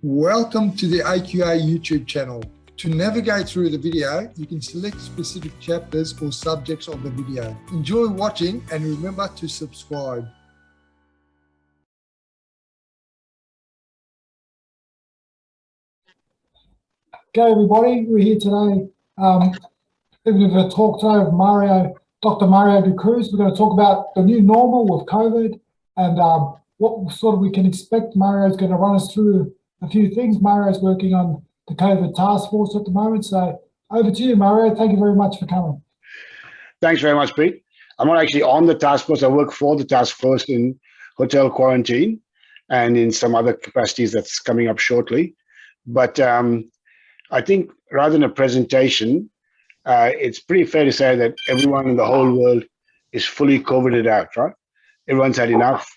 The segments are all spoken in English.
Welcome to the AQA YouTube channel. To navigate through the video, you can select specific chapters or subjects of the video. Enjoy watching and remember to subscribe. Okay, everybody, we're here today. We've got a talk today with Dr. Mario Cruz. We're going to talk about the new normal with COVID and what sort of we can expect. Mario's going to run us through a few things. Mario's working on the COVID task force at the moment. So over to you, Mario. Thank you very much for coming. Thanks very much, Pete. I'm not actually on the task force. I work for the task force in hotel quarantine and in some other capacities that's coming up shortly. But I think rather than a presentation, it's pretty fair to say that everyone in the whole world is fully COVIDed out, right? Everyone's had enough,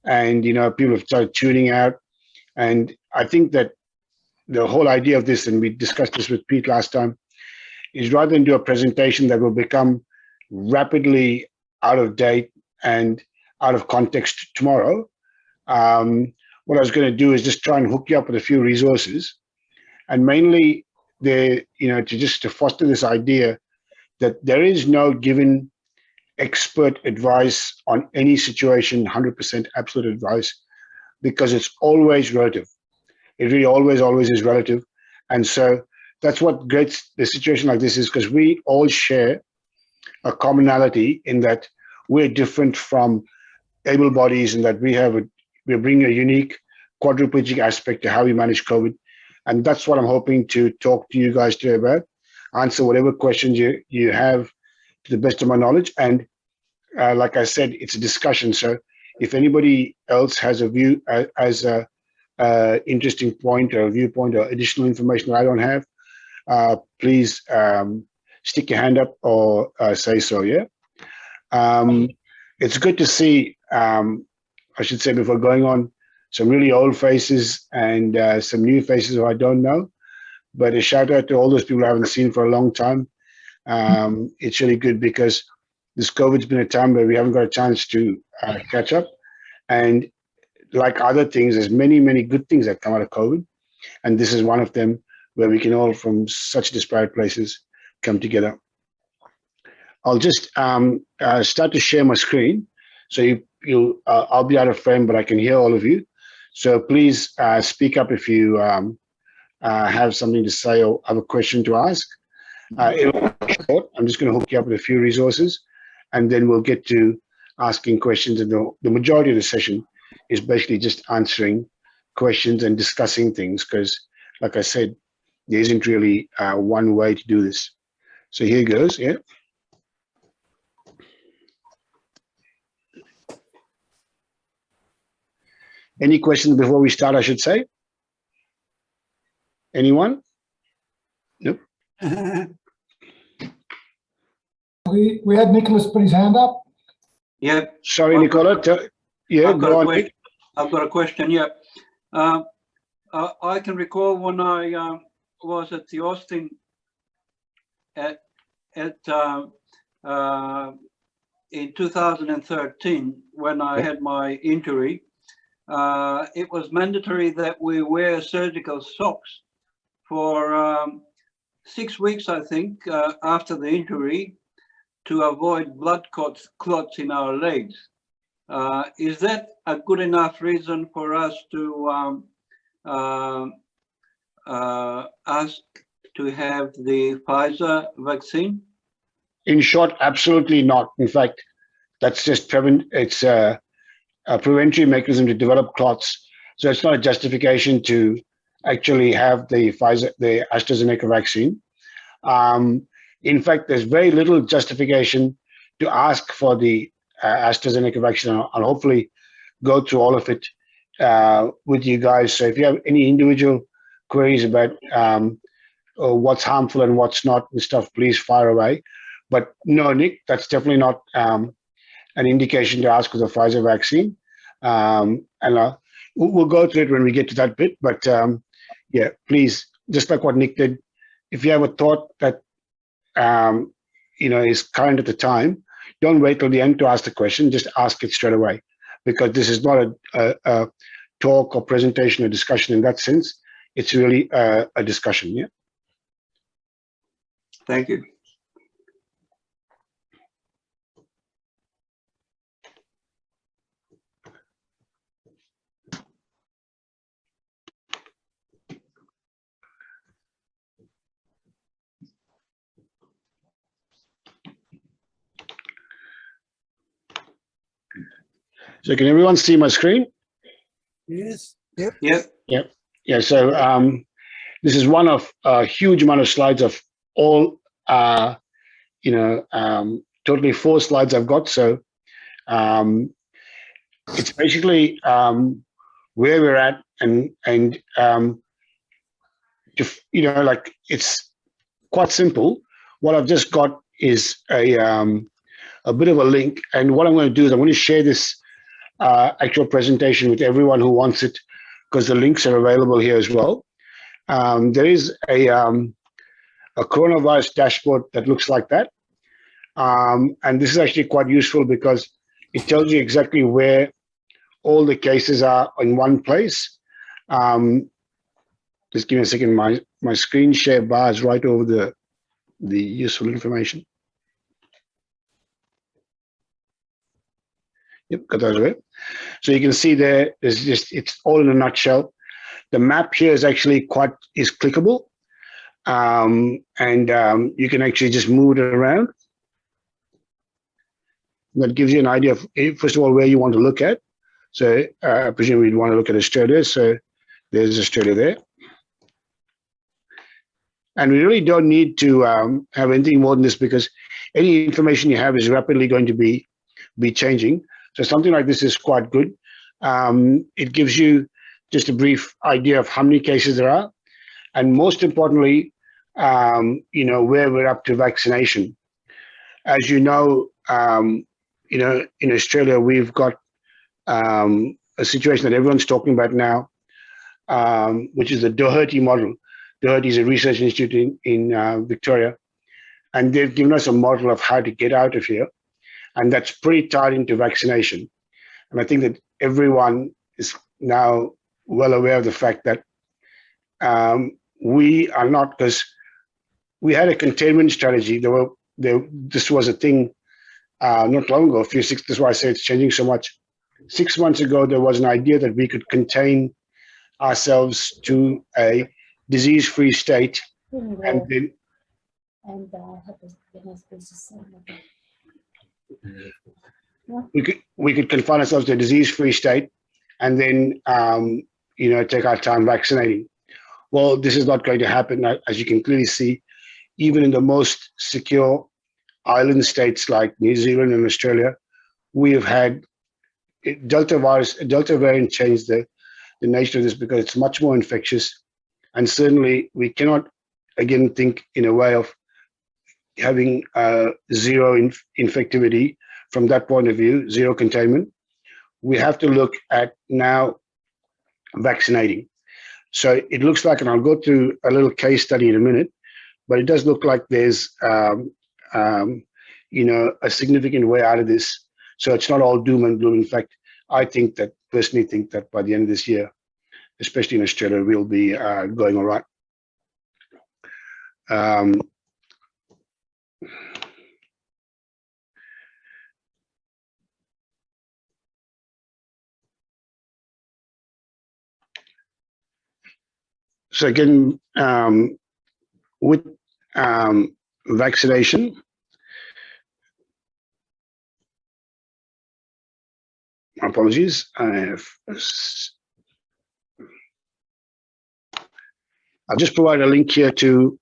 and people have started tuning out. And I think that the whole idea of this, and we discussed this with Pete last time, is rather than do a presentation that will become rapidly out of date and out of context tomorrow, what I was going to do is just try and hook you up with a few resources, and mainly to foster this idea that there is no given expert advice on any situation, 100% absolute advice, because it's always relative. It really always is relative. And so that's what gets the situation like this is, because we all share a commonality in that we're different from able bodies, and that we bring a unique quadriplegic aspect to how we manage COVID. And that's what I'm hoping to talk to you guys today about, answer whatever questions you have to the best of my knowledge. And like I said, it's a discussion. So if anybody else has a view, as a interesting point or a viewpoint or additional information that I don't have, please stick your hand up or say so, yeah? It's good to see, I should say before going on, some really old faces and some new faces who I don't know. But a shout out to all those people I haven't seen for a long time. It's really good because this COVID's been a time where we haven't got a chance to catch up. And like other things, there's many good things that come out of COVID. And this is one of them, where we can all from such disparate places come together. I'll just start to share my screen. So I'll be out of frame, but I can hear all of you. So please speak up if you have something to say or have a question to ask. I'm just going to hook you up with a few resources, and then we'll get to asking questions. And the majority of the session is basically just answering questions and discussing things, because, like I said, there isn't really one way to do this. So here goes, yeah. Any questions before we start, I should say? Anyone? Nope. We had Nicholas put his hand up. Yeah. Sorry, Nicola. Yeah, go on. I've got a question. Yeah. I can recall when I was at the Austin in 2013, when I had my injury. It was mandatory that we wear surgical socks for 6 weeks, I think, after the injury, to avoid blood clots in our legs. Is that a good enough reason for us to ask to have the Pfizer vaccine? In short, absolutely not. In fact, that's just it's a preventary mechanism to develop clots. So it's not a justification to actually have the AstraZeneca vaccine. In fact, there's very little justification to ask for the AstraZeneca vaccine. I'll hopefully go through all of it with you guys. So if you have any individual queries about what's harmful and what's not and stuff, please fire away. But no, Nick, that's definitely not an indication to ask for the Pfizer vaccine. And we'll go through it when we get to that bit. But yeah, please, just like what Nick did, if you have a thought that is current at the time, don't wait till the end to ask the question. Just ask it straight away, because this is not a talk or presentation or discussion in that sense. it's really a discussion. Yeah. Thank you. So can everyone see my screen? Yes. Yep. Yep. Yep. Yeah. So this is one of a huge amount of slides of all, totally 4 slides I've got. So it's basically where we're at, and like, it's quite simple. What I've just got is a bit of a link, and what I'm going to do is I'm going to share this actual presentation with everyone who wants it, because the links are available here as well. There is a coronavirus dashboard that looks like that, and this is actually quite useful because it tells you exactly where all the cases are in one place. Just give me a second. My screen share bar is right over the useful information. Yep, got those away. So you can see there, it's all in a nutshell. The map here is actually is clickable, and you can actually just move it around. That gives you an idea of, first of all, where you want to look at. So I presume we'd want to look at Australia. So there's Australia there. And we really don't need to have anything more than this, because any information you have is rapidly going to be changing. So something like this is quite good. It gives you just a brief idea of how many cases there are, and most importantly, where we're up to vaccination. As you know, in Australia, we've got a situation that everyone's talking about now, which is the Doherty Model. Doherty is a research institute in Victoria, and they've given us a model of how to get out of here. And that's pretty tied into vaccination. And I think that everyone is now well aware of the fact that we are not, because we had a containment strategy. This was a thing not long ago, that's why I say it's changing so much. 6 months ago, there was an idea that we could contain ourselves to a disease-free state, and then we could confine ourselves to a disease-free state, and then take our time vaccinating. Well, this is not going to happen, as you can clearly see. Even in the most secure island states like New Zealand and Australia, we have had Delta variant changed the nature of this, because it's much more infectious, and certainly we cannot again think in a way of having zero infectivity from that point of view, zero containment. We have to look at now vaccinating. So it looks like, and I'll go through a little case study in a minute, but it does look like there's a significant way out of this. So it's not all doom and gloom. In fact, I personally think that by the end of this year, especially in Australia, we'll be going all right. So again, with vaccination, apologies, I'll just provide a link here to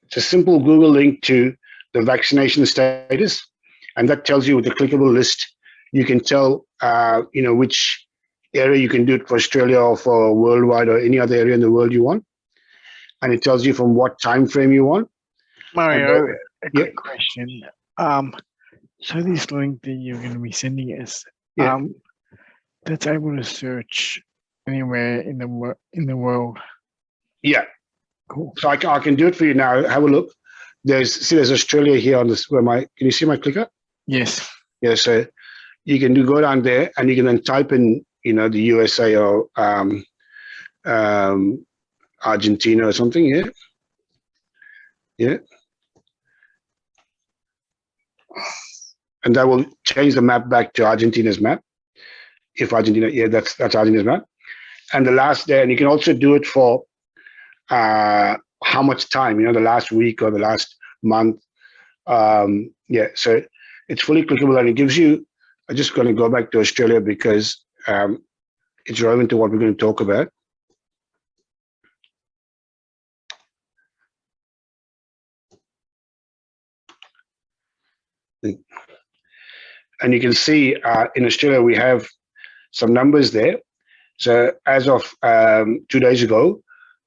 it's a simple Google link to the vaccination status, and that tells you with the clickable list, you can tell which area you can do it for Australia or for worldwide or any other area in the world you want, and it tells you from what time frame you want. Mario, a quick question. So this link that you're going to be sending us, that's able to search anywhere in the world. Yeah. Cool. So I can do it for you now. Have a look. There's Australia here on this. Can you see my clicker? Yes. Yeah. So you can go down there and you can then type in, the USA or Argentina or something. Yeah. And that will change the map back to Argentina's map. If Argentina, that's Argentina's map. And the last day, and you can also do it for how much time, the last week or the last month. So it's fully clickable, and it gives you, I'm just going to go back to Australia because it's relevant to what we're going to talk about. And you can see in Australia, we have some numbers there. So as of 2 days ago,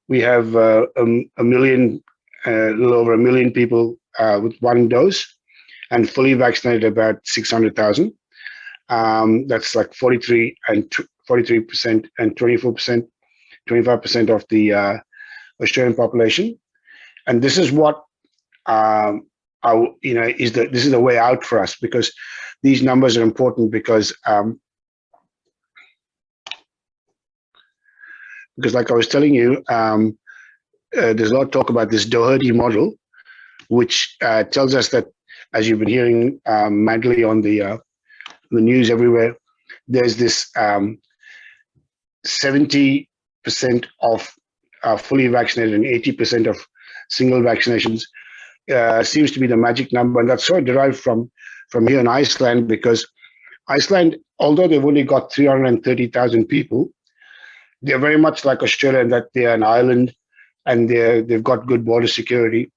we have a little over a million people with one dose, and fully vaccinated about 600,000. That's like 43% and 24%, 25% of the Australian population. And this is what this is the way out for us, because these numbers are important because like I was telling you, there's a lot of talk about this Doherty model, which tells us that, as you've been hearing madly on the news everywhere, there's this 70% of fully vaccinated and 80% of single vaccinations seems to be the magic number. And that's sort of derived from here in Iceland, because Iceland, although they've only got 330,000 people, they're very much like Australia in that they're an island and they've got good border security.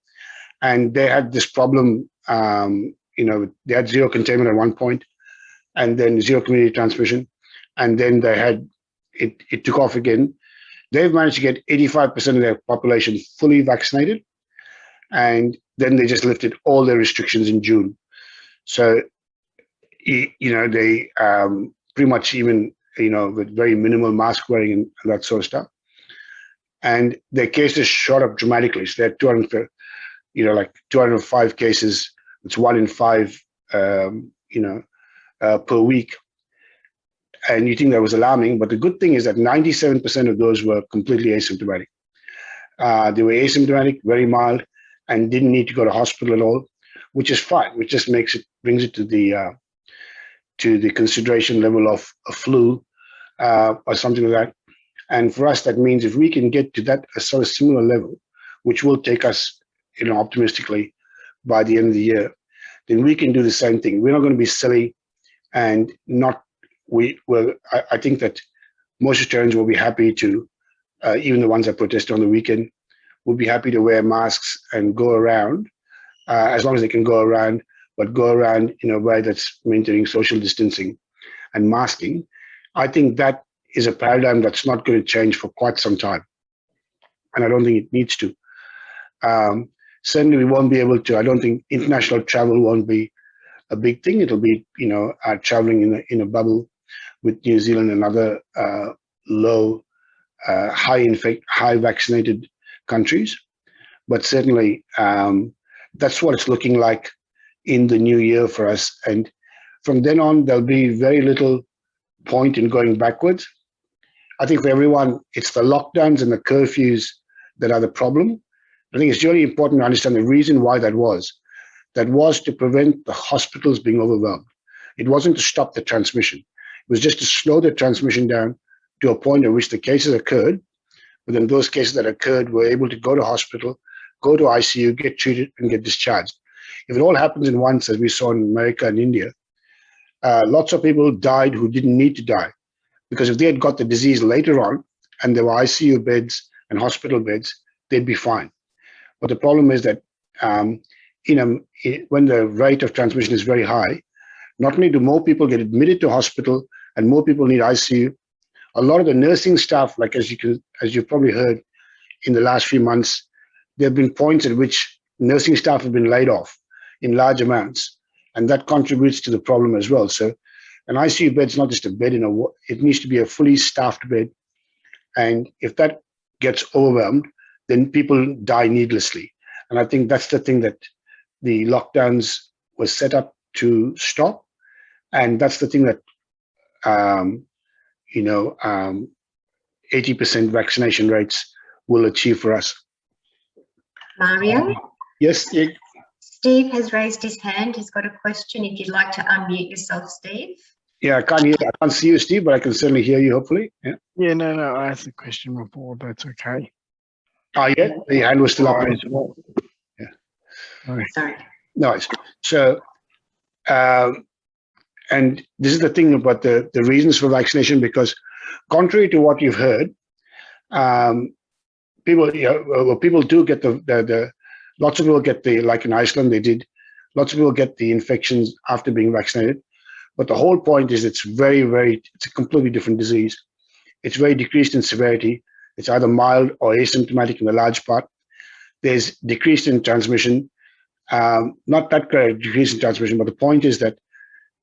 And they had this problem, they had zero containment at one point, and then zero community transmission. And then they had, it took off again. They've managed to get 85% of their population fully vaccinated. And then they just lifted all their restrictions in June. So, they pretty much even, with very minimal mask wearing and that sort of stuff. And their cases shot up dramatically. So they're 205 cases. It's 1 in 5, per week. And you think that was alarming, but the good thing is that 97% of those were completely asymptomatic. They were asymptomatic, very mild, and didn't need to go to hospital at all, which is fine. Which just brings it to the consideration level of a flu or something like that. And for us, that means if we can get to that a sort of similar level, which will take us, optimistically by the end of the year, then we can do the same thing. We're not going to be silly and not. I think that most Australians will be happy to, even the ones that protest on the weekend, will be happy to wear masks and go around, as long as they can go around, but go around in a way that's maintaining social distancing and masking. I think that is a paradigm that's not going to change for quite some time. And I don't think it needs to. Certainly we won't be able to, I don't think international travel won't be a big thing. It'll be, traveling in a bubble with New Zealand and other low, high vaccinated countries. But certainly that's what it's looking like in the new year for us. And from then on, there'll be very little point in going backwards. I think for everyone, it's the lockdowns and the curfews that are the problem. I think it's really important to understand the reason why that was. That was to prevent the hospitals being overwhelmed. It wasn't to stop the transmission. It was just to slow the transmission down to a point at which the cases occurred. But then those cases that occurred were able to go to hospital, go to ICU, get treated, and get discharged. If it all happens in once, as we saw in America and India, lots of people died who didn't need to die. Because if they had got the disease later on, and there were ICU beds and hospital beds, they'd be fine. But the problem is that when the rate of transmission is very high, not only do more people get admitted to hospital and more people need ICU, a lot of the nursing staff, like as you've probably heard in the last few months, there have been points at which nursing staff have been laid off in large amounts, and that contributes to the problem as well. So an ICU bed is not just a bed it needs to be a fully staffed bed. And if that gets overwhelmed, then people die needlessly. And I think that's the thing that the lockdowns was set up to stop. And that's the thing that, 80% vaccination rates will achieve for us. Mario? Yes, Steve has raised his hand. He's got a question. If you'd like to unmute yourself, Steve. yeah, I can't see you, Steve, but I can certainly hear you, hopefully. Yeah. Yeah, no, I asked the question before. That's okay. Oh, yeah, the hand was still up. Yeah. Sorry. Nice. So, and this is the thing about the reasons for vaccination, because contrary to what you've heard, people do get the lots of people get like in Iceland, they did, lots of people get the infections after being vaccinated. But the whole point is it's it's a completely different disease. It's very decreased in severity. It's either mild or asymptomatic in the large part. There's decreased in transmission, not that great decrease in transmission, but the point is that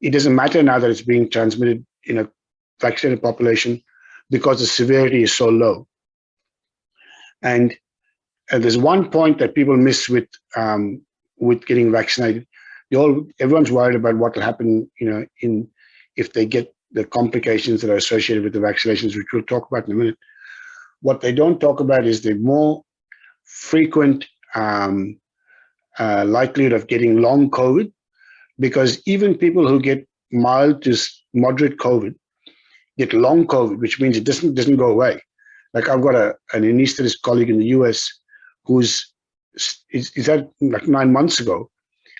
it doesn't matter now that it's being transmitted in a vaccinated population because the severity is so low. And there's one point that people miss with getting vaccinated. Everyone's worried about what will happen, if they get the complications that are associated with the vaccinations, which we'll talk about in a minute. What they don't talk about is the more frequent likelihood of getting long COVID, because even people who get mild to moderate COVID get long COVID, which means it doesn't go away. Like I've got an anesthetist colleague in the US who's had like 9 months ago,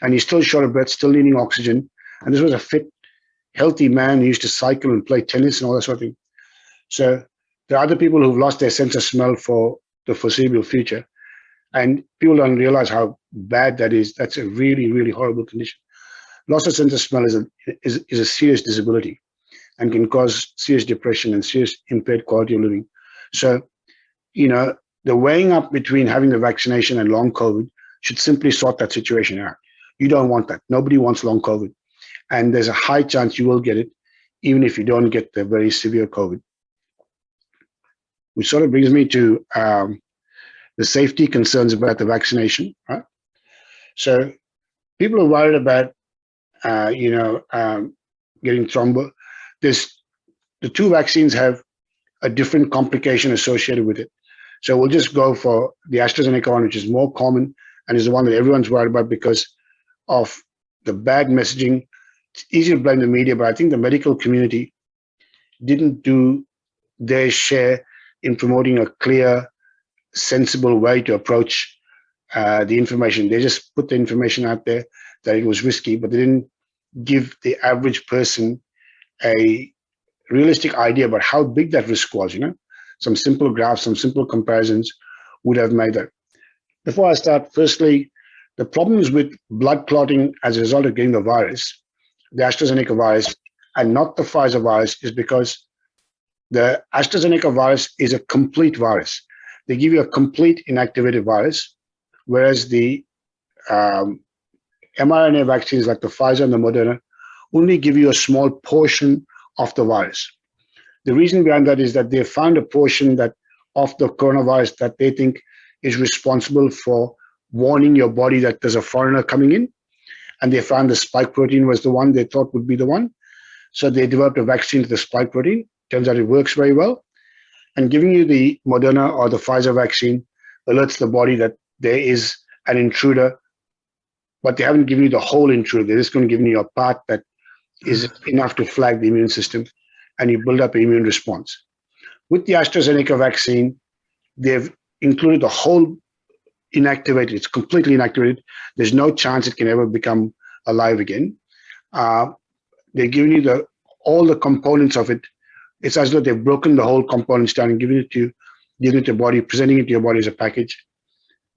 and he's still short of breath, still needing oxygen. And this was a fit, healthy man who used to cycle and play tennis and all that sort of thing. So there are other people who've lost their sense of smell for the foreseeable future. And people don't realize how bad that is. That's a really, really horrible condition. Loss of sense of smell is a serious disability and can cause serious depression and serious impaired quality of living. So, the weighing up between having the vaccination and long COVID should simply sort that situation out. You don't want that. Nobody wants long COVID. And there's a high chance you will get it, even if you don't get the very severe COVID. Which sort of brings me to the safety concerns about the vaccination, right? So people are worried about, getting thrombo. The two vaccines have a different complication associated with it. So we'll just go for the AstraZeneca one, which is more common and is the one that everyone's worried about because of the bad messaging. It's easy to blame the media, but I think the medical community didn't do their share in promoting a clear, sensible way to approach the information. They just put the information out there that it was risky, but they didn't give the average person a realistic idea about how big that risk was. Some simple graphs, some simple comparisons would have made that. Before I start, firstly, the problems with blood clotting as a result of getting the virus, the AstraZeneca virus, and not the Pfizer virus, is because the AstraZeneca virus is a complete virus. They give you a complete inactivated virus, whereas the mRNA vaccines like the Pfizer and the Moderna only give you a small portion of the virus. The reason behind that is that they found a portion of the coronavirus that they think is responsible for warning your body that there's a foreigner coming in. And they found the spike protein was the one they thought would be the one. So they developed a vaccine to the spike protein. Turns out it works very well. And giving you the Moderna or the Pfizer vaccine alerts the body that there is an intruder, but they haven't given you the whole intruder. They're just going to give you a part that is enough to flag the immune system, and you build up an immune response. With the AstraZeneca vaccine, they've included the whole inactivated. It's completely inactivated. There's no chance it can ever become alive again. They're giving you all the components of it. It's as though they've broken the whole components down and giving it to your body, presenting it to your body as a package.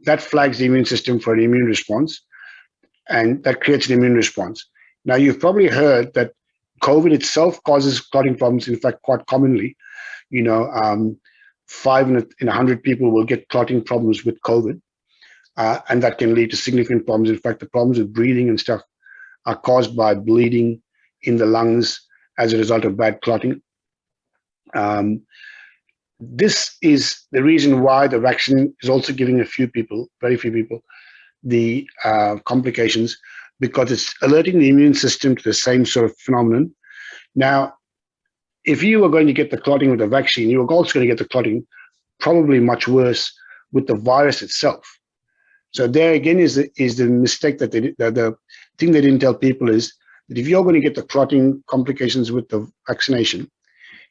That flags the immune system for an immune response, and that creates an immune response. Now, you've probably heard that COVID itself causes clotting problems. In fact, quite commonly, 5 in 100 people will get clotting problems with COVID, and that can lead to significant problems. In fact, the problems with breathing and stuff are caused by bleeding in the lungs as a result of bad clotting. This is the reason why the vaccine is also giving very few people, the complications. because it's alerting the immune system to the same sort of phenomenon. Now, if you were going to get the clotting with the vaccine, you were also going to get the clotting probably much worse with the virus itself. So there again is the mistake that the thing they didn't tell people is that if you're going to get the clotting complications with the vaccination,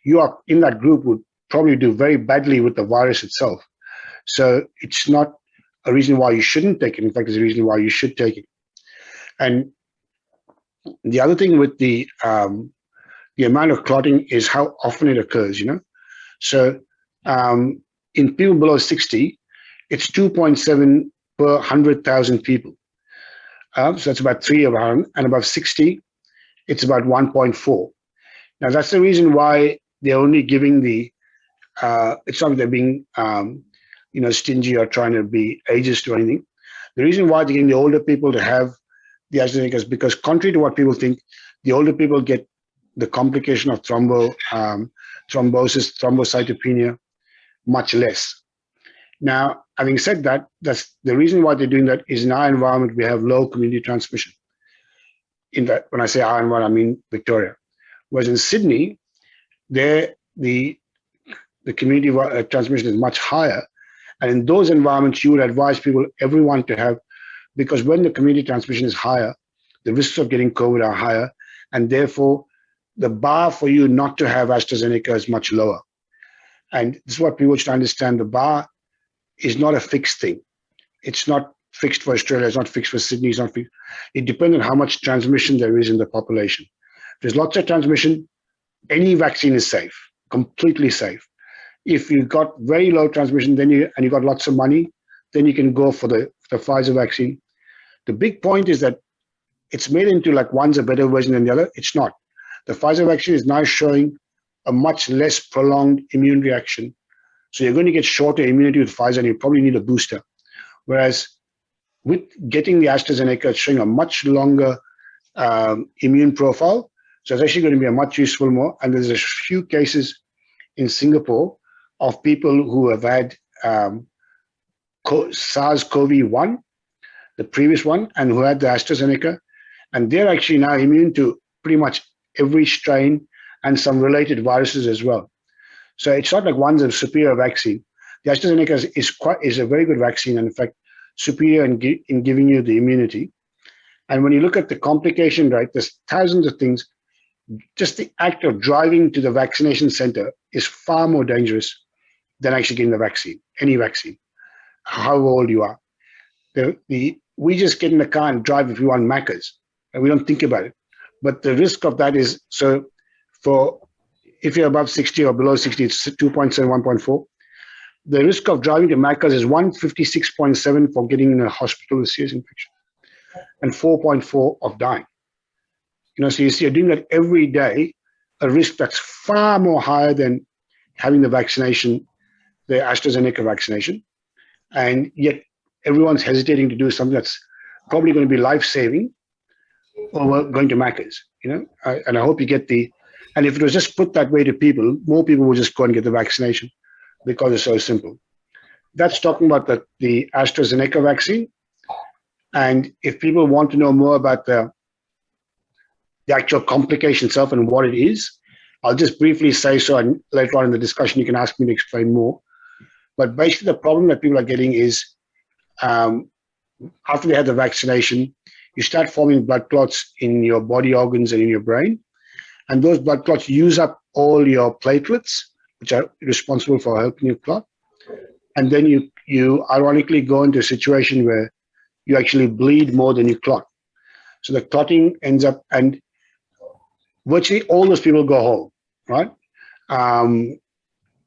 you are in that group would probably do very badly with the virus itself. So it's not a reason why you shouldn't take it. In fact, it's a reason why you should take it. And the other thing with the amount of clotting is how often it occurs, So in people below 60, it's 2.7 per 100,000 people. So that's about 3 around, and above 60, it's about 1.4. Now that's the reason why they're only giving it's not that they're being, stingy or trying to be ageist or anything. The reason why they're getting the older people to have the AstraZeneca is because, contrary to what people think, the older people get the complication of thrombosis, thrombocytopenia, much less. Now, having said that, that's the reason why they're doing that is in our environment, we have low community transmission. In that, when I say our environment, I mean Victoria. Whereas in Sydney, there the community transmission is much higher. And in those environments, you would advise everyone to have, because when the community transmission is higher, the risks of getting COVID are higher. And therefore, the bar for you not to have AstraZeneca is much lower. And this is what people should understand. The bar is not a fixed thing. It's not fixed for Australia. It's not fixed for Sydney. It's not fixed. It depends on how much transmission there is in the population. If there's lots of transmission, any vaccine is safe, completely safe. If you've got very low transmission, and you got lots of money, then you can go for the Pfizer vaccine. The big point is that it's made into like one's a better version than the other. It's not. The Pfizer vaccine is now showing a much less prolonged immune reaction. So you're going to get shorter immunity with Pfizer, and you probably need a booster. Whereas with getting the AstraZeneca, it's showing a much longer immune profile. So it's actually going to be a much useful more. And there's a few cases in Singapore of people who have had SARS-CoV-1, the previous one, and who had the AstraZeneca. And they're actually now immune to pretty much every strain and some related viruses as well. So it's not like one's a superior vaccine. The AstraZeneca is a very good vaccine, and in fact, superior in giving you the immunity. And when you look at the complication rate, there's thousands of things. Just the act of driving to the vaccination center is far more dangerous than actually getting the vaccine, any vaccine, how old you are. We just get in the car and drive if we want Maccas, and we don't think about it. But the risk of that is, so if you're above 60 or below 60, it's 2.7, 1.4. The risk of driving to Maccas is 156.7 for getting in a hospital with serious infection, and 4.4 of dying. So you see, you're doing that every day, a risk that's far more higher than having the vaccination, the AstraZeneca vaccination. And yet everyone's hesitating to do something that's probably going to be life-saving over going to Maccas, and I hope you get and if it was just put that way to people, more people will just go and get the vaccination because it's so simple. That's talking about the AstraZeneca vaccine. And if people want to know more about the actual complication itself and what it is, I'll just briefly say so, and later on in the discussion, you can ask me to explain more. But basically, the problem that people are getting is after they had the vaccination, you start forming blood clots in your body organs and in your brain. And those blood clots use up all your platelets, which are responsible for helping you clot. And then you ironically go into a situation where you actually bleed more than you clot. So the clotting ends up, and virtually all those people go home, right?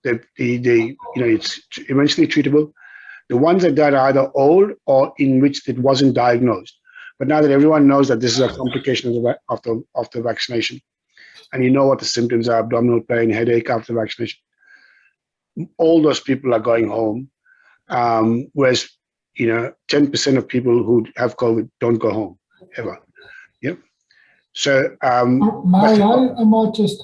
It's eventually treatable. The ones that died are either old or in which it wasn't diagnosed. But now that everyone knows that this is a complication of the vaccination, and you know what the symptoms are, abdominal pain, headache after vaccination, all those people are going home. Whereas, 10% of people who have COVID don't go home ever. Yep. So, Mario, I might just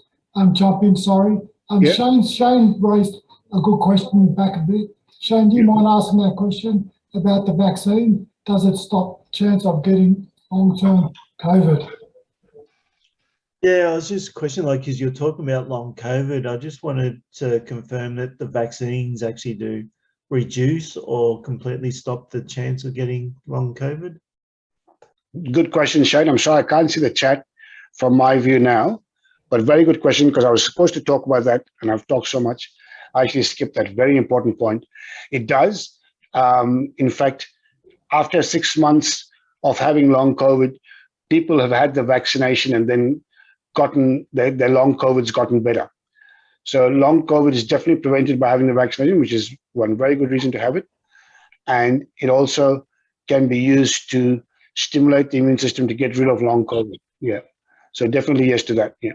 jump in, sorry. Yeah. Shane raised a good question back a bit. Shane, do you mind asking that question about the vaccine? Does it stop chance of getting long-term COVID. Yeah, I was just questioning, like, because you're talking about long COVID, I just wanted to confirm that the vaccines actually do reduce or completely stop the chance of getting long COVID. Good question, Shane. I'm sorry I can't see the chat from my view now, but very good question, because I was supposed to talk about that and I've talked so much. I actually skipped that very important point. It does. In fact, after 6 months of having long COVID, people have had the vaccination and then gotten their long COVID's gotten better. So long COVID is definitely prevented by having the vaccination, which is one very good reason to have it. And it also can be used to stimulate the immune system to get rid of long COVID. Yeah. So definitely yes to that. Yeah.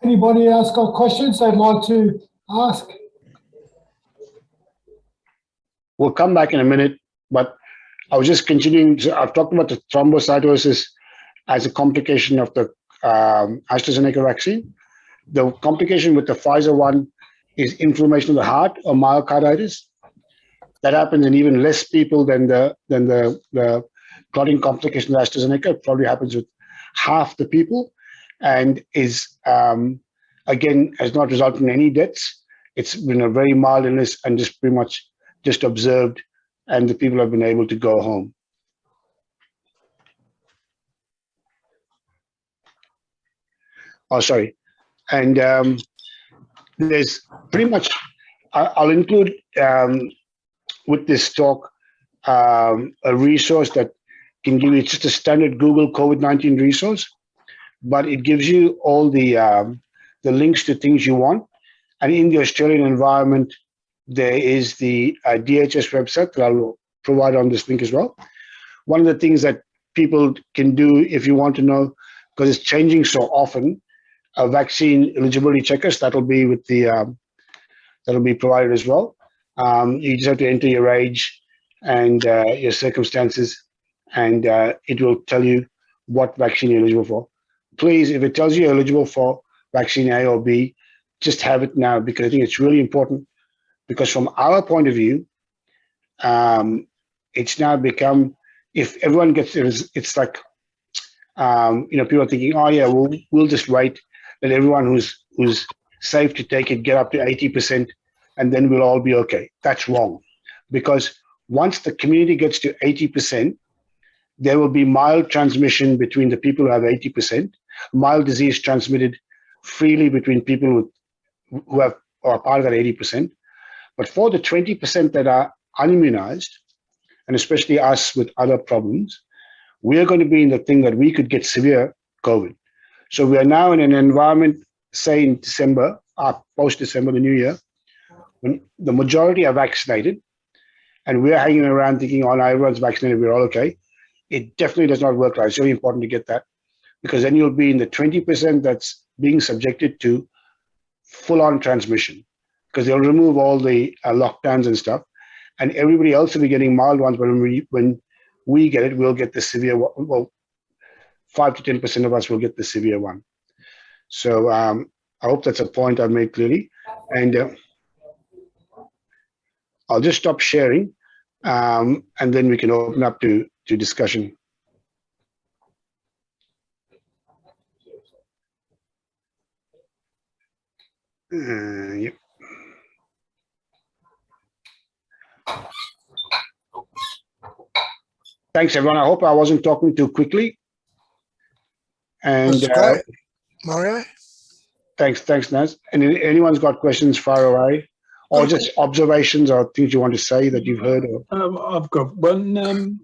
Anybody else got questions they'd like to ask? We'll come back in a minute, but I was just continuing. I've talked about the thrombocytosis as a complication of the AstraZeneca vaccine. The complication with the Pfizer one is inflammation of the heart or myocarditis. That happens in even less people than the clotting complication of AstraZeneca. It probably happens with half the people, and is again has not resulted in any deaths. It's been a very mild illness and just pretty much just observed, and the people have been able to go home. Oh, sorry. And there's pretty much, I'll include with this talk a resource that can give you just a standard Google COVID-19 resource, but it gives you all the links to things you want. And in the Australian environment, there is the DHS website that I'll provide on this link as well. One of the things that people can do if you want to know, because it's changing so often, a vaccine eligibility checkers, that'll be with the that'll be provided as well. You just have to enter your age and your circumstances, and it will tell you what vaccine you're eligible for. Please, if it tells you you're eligible for vaccine A or B, just have it now, because I think it's really important. Because from our point of view, it's now become, if everyone gets it, it's like, people are thinking, oh yeah, we'll just wait, let everyone who's safe to take it get up to 80%, and then we'll all be okay. That's wrong, because once the community gets to 80%, there will be mild transmission between the people who have 80%, mild disease transmitted freely between people who are part of that 80%. But for the 20% that are unimmunized, and especially us with other problems, we are going to be in the thing that we could get severe COVID. So we are now in an environment, say in December, post-December, the new year, when the majority are vaccinated, and we're hanging around thinking, oh, no, everyone's vaccinated, we're all okay. It definitely does not work right. It's really important to get that, because then you'll be in the 20% that's being subjected to full-on transmission, because they'll remove all the lockdowns and stuff, and everybody else will be getting mild ones. But when we get it, we'll get the severe one. Well, 5 to 10% of us will get the severe one. So I hope that's a point I've made clearly. And I'll just stop sharing, and then we can open up to discussion. Yep. Thanks, everyone. I hope I wasn't talking too quickly. And That's great, Mario. Thanks, Naz. And if anyone's got questions, fire away, or just observations or things you want to say that you've heard. Or... I've got one.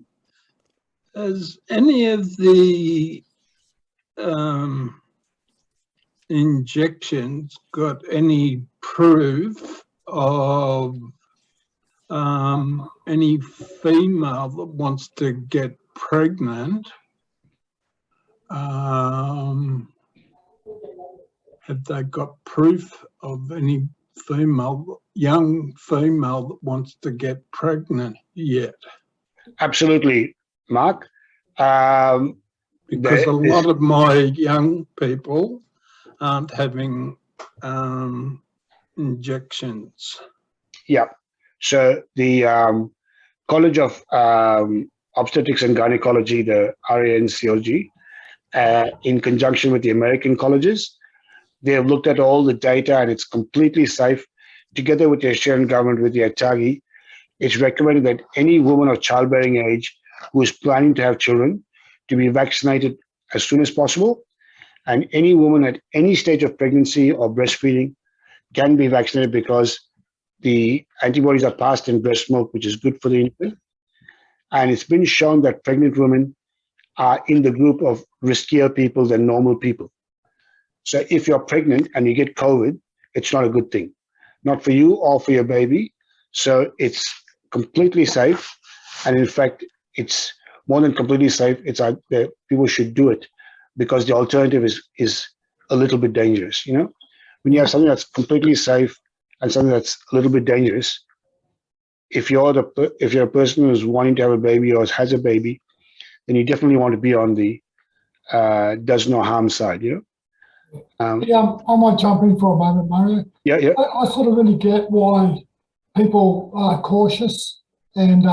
Has any of the injections got any proof of any female that wants to get pregnant? Have they got proof of any young female that wants to get pregnant yet? Absolutely, Mark. Because a lot of my young people aren't having injections. Yeah. So the College of Obstetrics and Gynecology, the RANCOG, in conjunction with the American colleges. They have looked at all the data and it's completely safe. Together with the Australian government, with the ATAGI, it's recommended that any woman of childbearing age who is planning to have children to be vaccinated as soon as possible. And any woman at any stage of pregnancy or breastfeeding can be vaccinated because the antibodies are passed in breast milk, which is good for the infant. And it's been shown that pregnant women are in the group of riskier people than normal people. So if you're pregnant and you get COVID, it's not a good thing, not for you or for your baby. So it's completely safe. And in fact, it's more than completely safe. It's that people should do it because the alternative is a little bit dangerous. You know, when you have something that's completely safe and something that's a little bit dangerous, if you're a person who's wanting to have a baby or has a baby, then you definitely want to be on the does no harm side. You know. Yeah, I might jump in for a moment, Mario. Yeah. I sort of really get why people are cautious and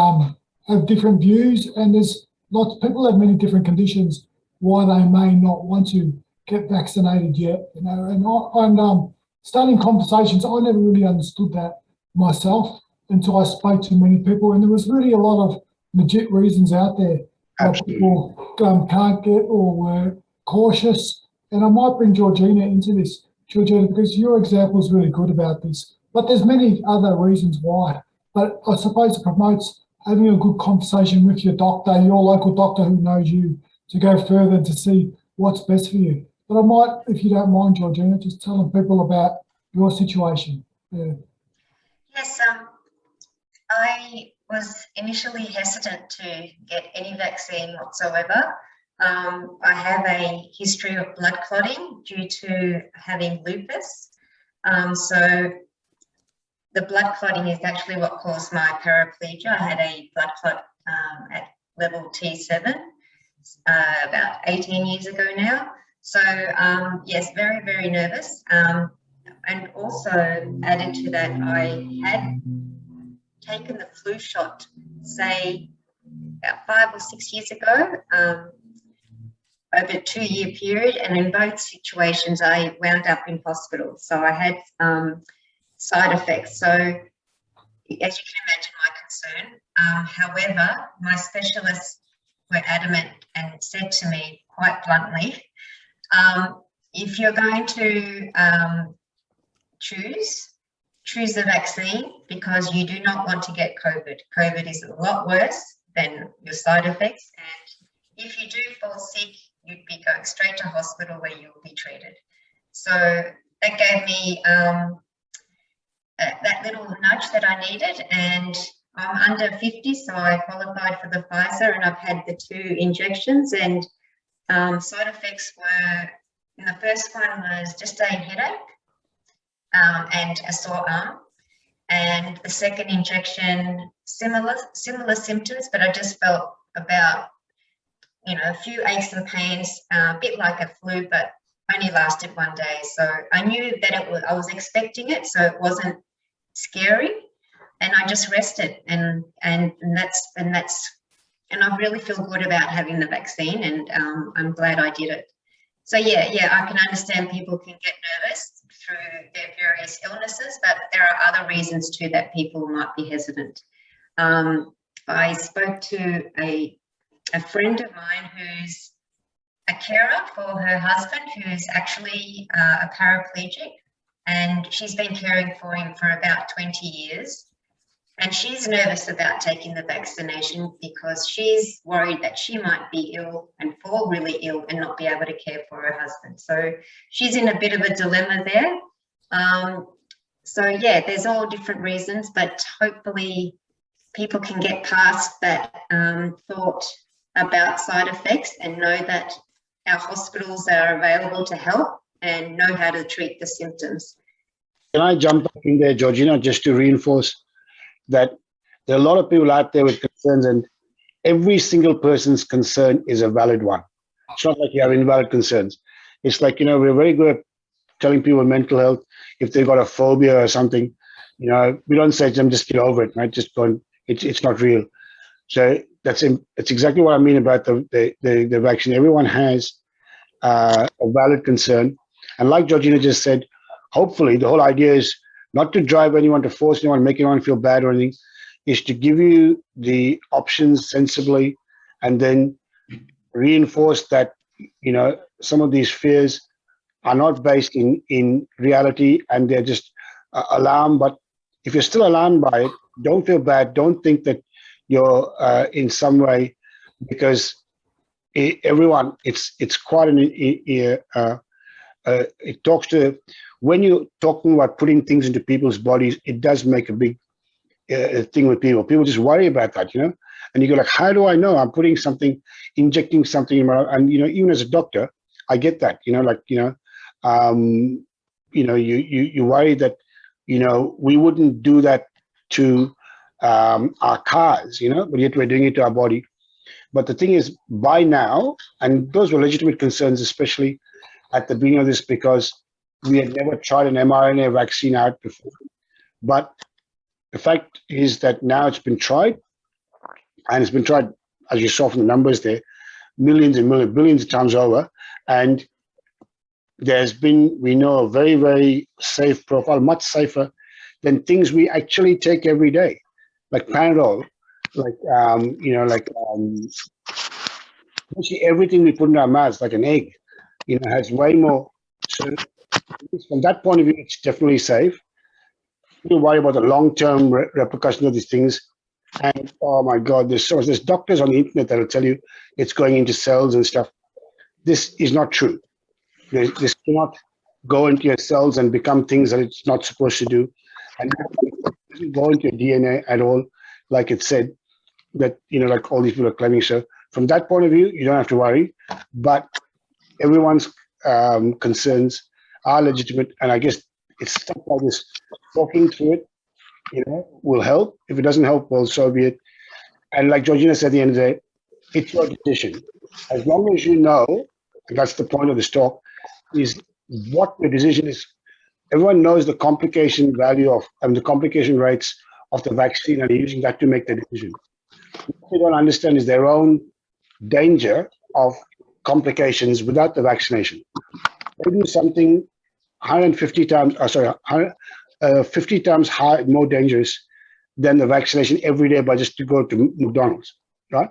have different views, and there's lots of people have many different conditions why they may not want to get vaccinated yet. You know, and starting conversations, I never really understood that myself until I spoke to many people, and there was really a lot of legit reasons out there why people can't get or were cautious. And I might bring Georgina into this, Georgina, because your example is really good about this. But there's many other reasons why. But I suppose it promotes having a good conversation with your doctor, your local doctor who knows you, to go further to see what's best for you. But I might, if you don't mind, Georgina, just telling people about your situation. Yeah. Yes, I was initially hesitant to get any vaccine whatsoever. I have a history of blood clotting due to having lupus. So the blood clotting is actually what caused my paraplegia. I had a blood clot at level T7 about 18 years ago now. So yes, very, very nervous. And also added to that, I had taken the flu shot, say about 5 or 6 years ago, over a 2-year period, and in both situations I wound up in hospital. So I had side effects. So as you can imagine, my concern. However, my specialists were adamant and said to me quite bluntly, if you're going to choose the vaccine because you do not want to get COVID. COVID is a lot worse than your side effects, and if you do fall sick, you'd be going straight to hospital where you'll be treated. So that gave me that little nudge that I needed, and I'm under 50, so I qualified for the Pfizer, and I've had the 2 injections, and side effects were, the first one was just a headache and a sore arm, and the second injection, similar symptoms, but I just felt about, a few aches and pains, a bit like a flu, but only lasted 1 day. So I knew that I was expecting it, so it wasn't scary, and I just rested, and I really feel good about having the vaccine, and I'm glad I did it. So yeah, I can understand people can get nervous through their various illnesses, but there are other reasons too that people might be hesitant. I spoke to a friend of mine who's a carer for her husband, who's actually a paraplegic, and she's been caring for him for about 20 years. And she's nervous about taking the vaccination because she's worried that she might be ill and fall really ill and not be able to care for her husband. So she's in a bit of a dilemma there. So yeah, there's all different reasons, but hopefully people can get past that thought about side effects and know that our hospitals are available to help and know how to treat the symptoms. Can I jump back in there, Georgina, just to reinforce that there are a lot of people out there with concerns, and every single person's concern is a valid one. It's not like you have invalid concerns. It's like, we're very good at telling people mental health, if they've got a phobia or something, we don't say to them, just get over it, right? Just go, it's not real. So that's exactly what I mean about the vaccine. Everyone has a valid concern, and like Georgina just said, hopefully the whole idea is not to drive anyone, to force anyone, make anyone feel bad or anything, is to give you the options sensibly, and then reinforce that, you know, some of these fears are not based in reality, and they're just alarm. But if you're still alarmed by it, don't feel bad. Don't think that you're in some way, because everyone, it's quite an it talks to, when you're talking about putting things into people's bodies, it does make a big thing with people. People just worry about that, you know. And you go like, how do I know I'm putting something, injecting something in my, and you know, even as a doctor, I get that, you know, like, you know, you worry that, you know, we wouldn't do that to our cars, you know, but yet we're doing it to our body. But the thing is, by now, and those were legitimate concerns, especially at the beginning of this, because we had never tried an mRNA vaccine out before. But the fact is that now it's been tried, and it's been tried, as you saw from the numbers there, millions and millions, billions of times over. And there's been, we know, a very, very safe profile, much safer than things we actually take every day, like Panadol, like, you know, like everything we put in our mouths, like an egg, you know, has way more. So from that point of view, it's definitely safe. You worry about the long-term repercussions of these things. And oh my God, there's doctors on the internet that will tell you it's going into cells and stuff. This is not true. This cannot go into your cells and become things that it's not supposed to do. And it doesn't go into your DNA at all, like it said, that, you know, like all these people are claiming. So from that point of view, you don't have to worry. But everyone's concerns are legitimate. And I guess it's stuff like this, talking through it, you know, will help. If it doesn't help, well, so be it. And like Georgina said at the end of the day, it's your decision. As long as you know, and that's the point of this talk, is what the decision is. Everyone knows the complication value of, and the complication rates of the vaccine, and using that to make the decision. What they don't understand is their own danger of complications without the vaccination. They do something 150 times, 50 times more dangerous than the vaccination every day by just to go to McDonald's, right?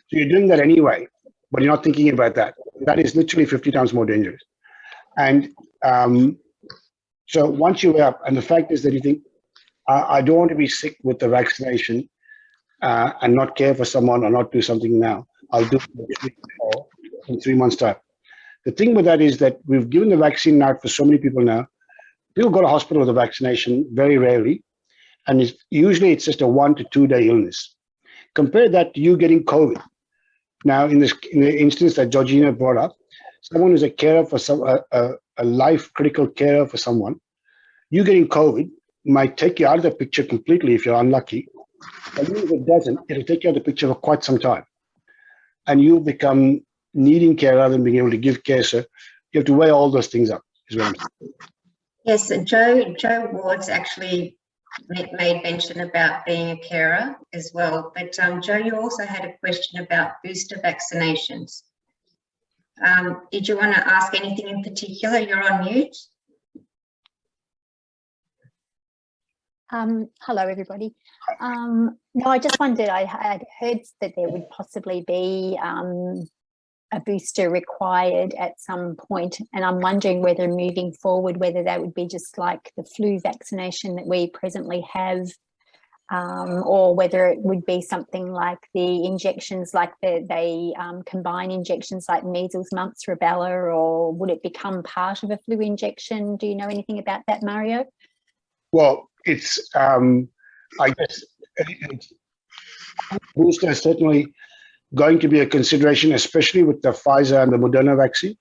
So you're doing that anyway, but you're not thinking about that. That is literally 50 times more dangerous. And so once you weigh up, and the fact is that you think, I don't want to be sick with the vaccination and not care for someone or not do something now. I'll do it in 3 months' time. The thing with that is that we've given the vaccine out for so many people now. People go to hospital with a vaccination very rarely, and usually it's just a 1 to 2 day illness. Compare that to you getting COVID. Now, in the instance that Georgina brought up, someone who's a carer for a life-critical carer for someone, you getting COVID might take you out of the picture completely if you're unlucky. But even if it doesn't, it'll take you out of the picture for quite some time. And you'll become needing care rather than being able to give care. So you have to weigh all those things up, is what I'm saying. Yes, Joe Ward's actually made mention about being a carer as well. But Joe, you also had a question about booster vaccinations. Did you want to ask anything in particular? You're on mute. Hello, everybody. No, I just wondered, I had heard that there would possibly be a booster required at some point, and I'm wondering whether moving forward, whether that would be just like the flu vaccination that we presently have, or whether it would be something like the injections, like they combine injections like measles, mumps, rubella, or would it become part of a flu injection? Do you know anything about that, Mario? Well, it's, I guess, booster is certainly going to be a consideration, especially with the Pfizer and the Moderna vaccine,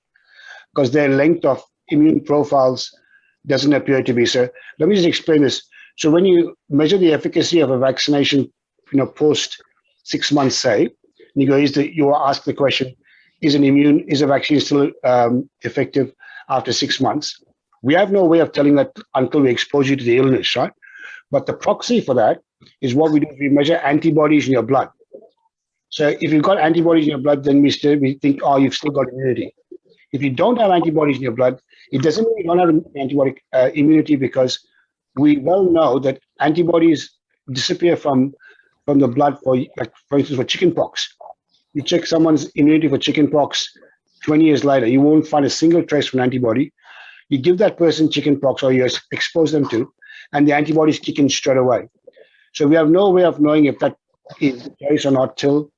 because their length of immune profiles doesn't appear to be. So let me just explain this. So when you measure the efficacy of a vaccination, you know, post 6 months, say, and you go, you ask the question, is a vaccine still effective after 6 months? We have no way of telling that until we expose you to the illness, right? But the proxy for that is what we do. We measure antibodies in your blood. So if you've got antibodies in your blood, then we think, oh, you've still got immunity. If you don't have antibodies in your blood, it doesn't mean you don't have antibody immunity, because we well know that antibodies disappear from the blood for instance, for chickenpox. You check someone's immunity for chickenpox 20 years later, you won't find a single trace of an antibody. You give that person chickenpox, or you expose them to, and the antibodies kick in straight away. So we have no way of knowing if that is the case or not till.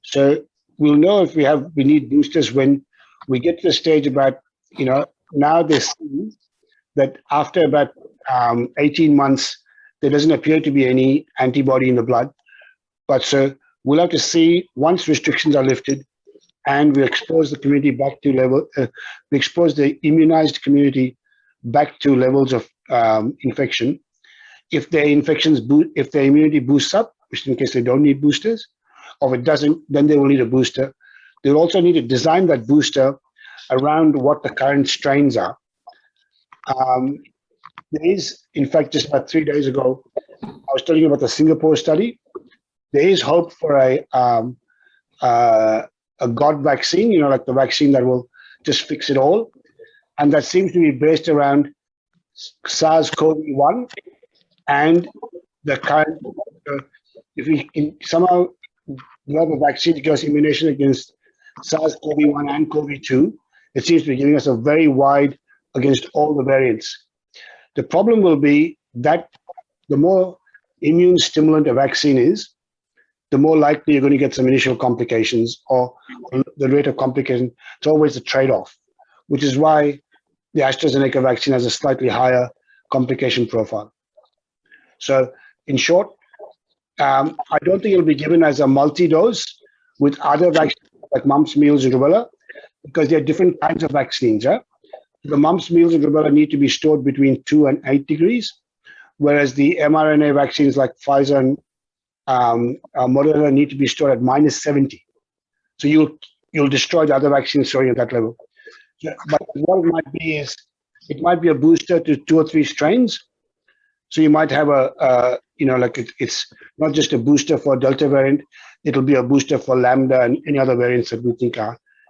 So we'll know if we need boosters when we get to the stage about, now they see that after about 18 months, there doesn't appear to be any antibody in the blood. But so we'll have to see once restrictions are lifted and we expose the community back to level, we expose the immunized community back to levels of infection. If their if their immunity boosts up, which in case they don't need boosters, or if it doesn't, then they will need a booster. They'll also need to design that booster around what the current strains are. There is, in fact, just about 3 days ago, I was telling you about the Singapore study. There is hope for a God vaccine, like the vaccine that will just fix it all. And that seems to be based around SARS-CoV-1 and the current, if we can somehow develop a vaccine to give us immunization against SARS-CoV-1 and CoV-2, it seems to be giving us a very wide against all the variants. The problem will be that the more immune stimulant a vaccine is, the more likely you're going to get some initial complications, or the rate of complication. It's always a trade-off, which is why the AstraZeneca vaccine has a slightly higher complication profile. So in short, I don't think it'll be given as a multi-dose with other vaccines like mumps, measles, and rubella, because there are different kinds of vaccines. The mumps, measles, and rubella need to be stored between 2 and 8 degrees, whereas the mRNA vaccines like Pfizer and Moderna need to be stored at -70. So you'll destroy the other vaccines storing at that level. Yeah, but what it might be is, it might be a booster to 2 or 3 strains. So you might have it's not just a booster for Delta variant, it'll be a booster for Lambda and any other variants that we think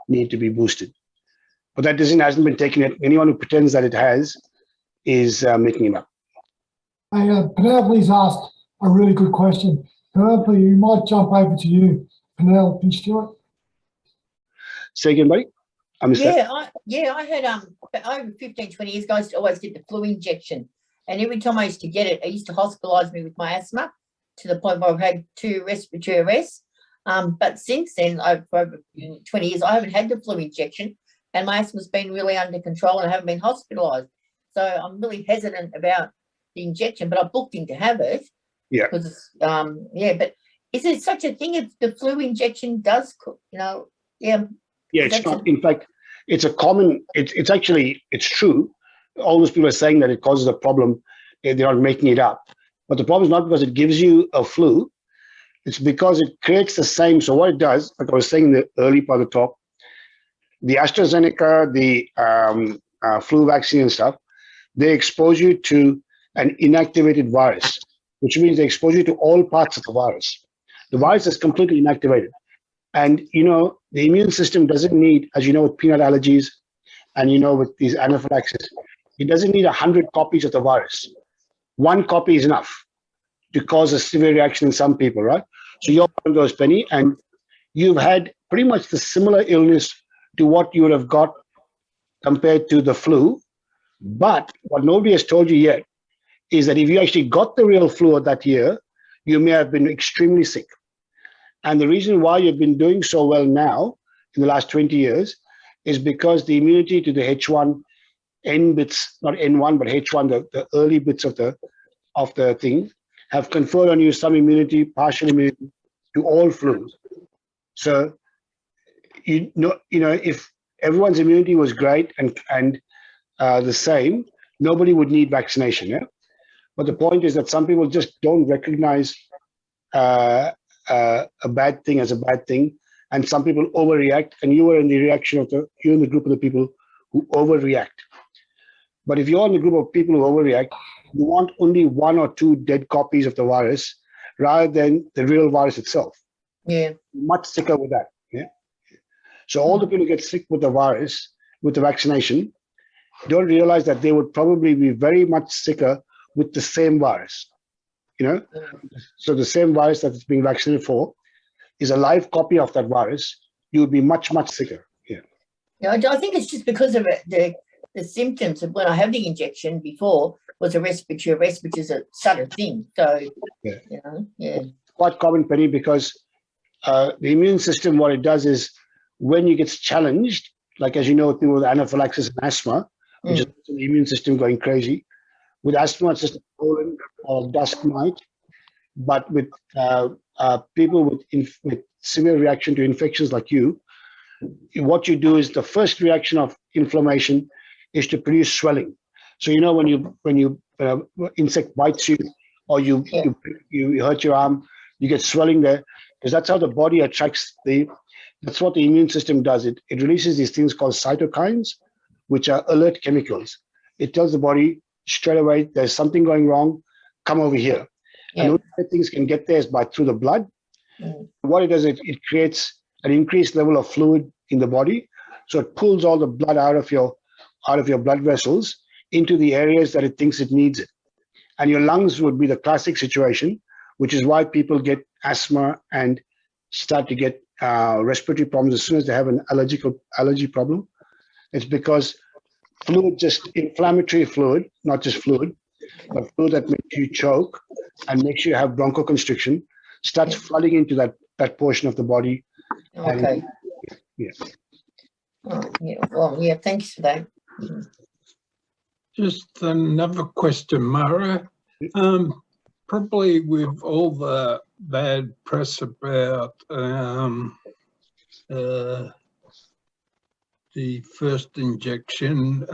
need to be boosted. But that decision hasn't been taken yet. Anyone who pretends that it has is making it up. Penelope's asked a really good question. Penelope, you might jump over to you. Penelope Stewart. Say again, buddy. I missed that. I had over 15, 20 years ago, I used to always get the flu injection. And every time I used to get it, it used to hospitalise me with my asthma to the point where I've had 2 respiratory arrests. But since then, for over 20 years, I haven't had the flu injection, and my asthma's been really under control and I haven't been hospitalised. So I'm really hesitant about the injection, but I booked in to have it. Yeah. Because but is there such a thing if the flu injection does, Yeah, it's not. In fact, it's a common, it's actually true. All those people are saying that it causes a problem. They're not making it up. But the problem is not because it gives you a flu. It's because it creates the same. So what it does, like I was saying in the early part of the talk, the AstraZeneca, the flu vaccine and stuff, they expose you to an inactivated virus, which means they expose you to all parts of the virus. The virus is completely inactivated. And, the immune system doesn't need, as you know, with peanut allergies and, with these anaphylaxis, it doesn't need 100 copies of the virus. 1 copy is enough to cause a severe reaction in some people, right? So you're one of those, Penny, and you've had pretty much the similar illness to what you would have got compared to the flu. But what nobody has told you yet is that if you actually got the real flu of that year, you may have been extremely sick. And the reason why you've been doing so well now in the last 20 years is because the immunity to the H1N bits, not N1, but H1, the early bits of the thing, have conferred on you some immunity, partial immunity to all flus. So, if everyone's immunity was great and the same, nobody would need vaccination, yeah? But the point is that some people just don't recognize a bad thing as a bad thing, and some people overreact, and you were in the you're in the group of the people who overreact. But if you're in the group of people who overreact, you want only 1 or 2 dead copies of the virus rather than the real virus itself. Yeah. Much sicker with that. Yeah. So all the people who get sick with the virus, with the vaccination, don't realize that they would probably be very much sicker with the same virus. You know, so the same virus that is being vaccinated for is a live copy of that virus. You would be much, much sicker. Yeah. Yeah, I think it's just because of it, the symptoms of when I had the injection before was a respiratory arrest, which is a sudden thing. So, Yeah. you know, yeah. It's quite common, Penny, because the immune system, what it does is when you get challenged, like as you know, people with anaphylaxis and asthma, which is the immune system going crazy. With asthma, it's just a pollen or dust mite. But with people with severe reaction to infections like you, what you do is the first reaction of inflammation is to produce swelling. So you know when you insect bites you or you hurt your arm, you get swelling there, because that's how the body attracts that's what the immune system does. It releases these things called cytokines, which are alert chemicals. It tells the body straight away there's something going wrong, come over here. Yeah. And the way things can get there is through the blood. What it does, it creates an increased level of fluid in the body. So it pulls all the blood out of your blood vessels into the areas that it thinks it needs it. And your lungs would be the classic situation, which is why people get asthma and start to get respiratory problems as soon as they have an allergy problem. It's because fluid, just inflammatory fluid, not just fluid, but fluid that makes you choke and makes you have bronchoconstriction, starts flooding into that portion of the body. Okay. Yeah. Oh, yeah. Well, yeah. Thanks for that. Just another question, Mario. Probably with all the bad press about the first injection,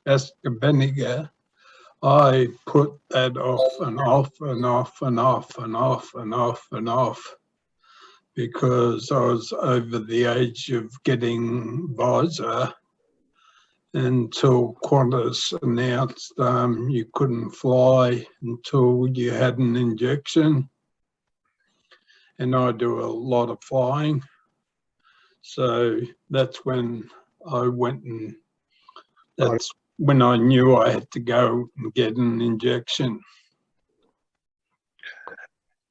AstraZeneca, I put that off and off and off and off and off and off and off because I was over the age of getting Pfizer until Qantas announced you couldn't fly until you had an injection. And I do a lot of flying. So that's when I went and that's when I knew I had to go and get an injection.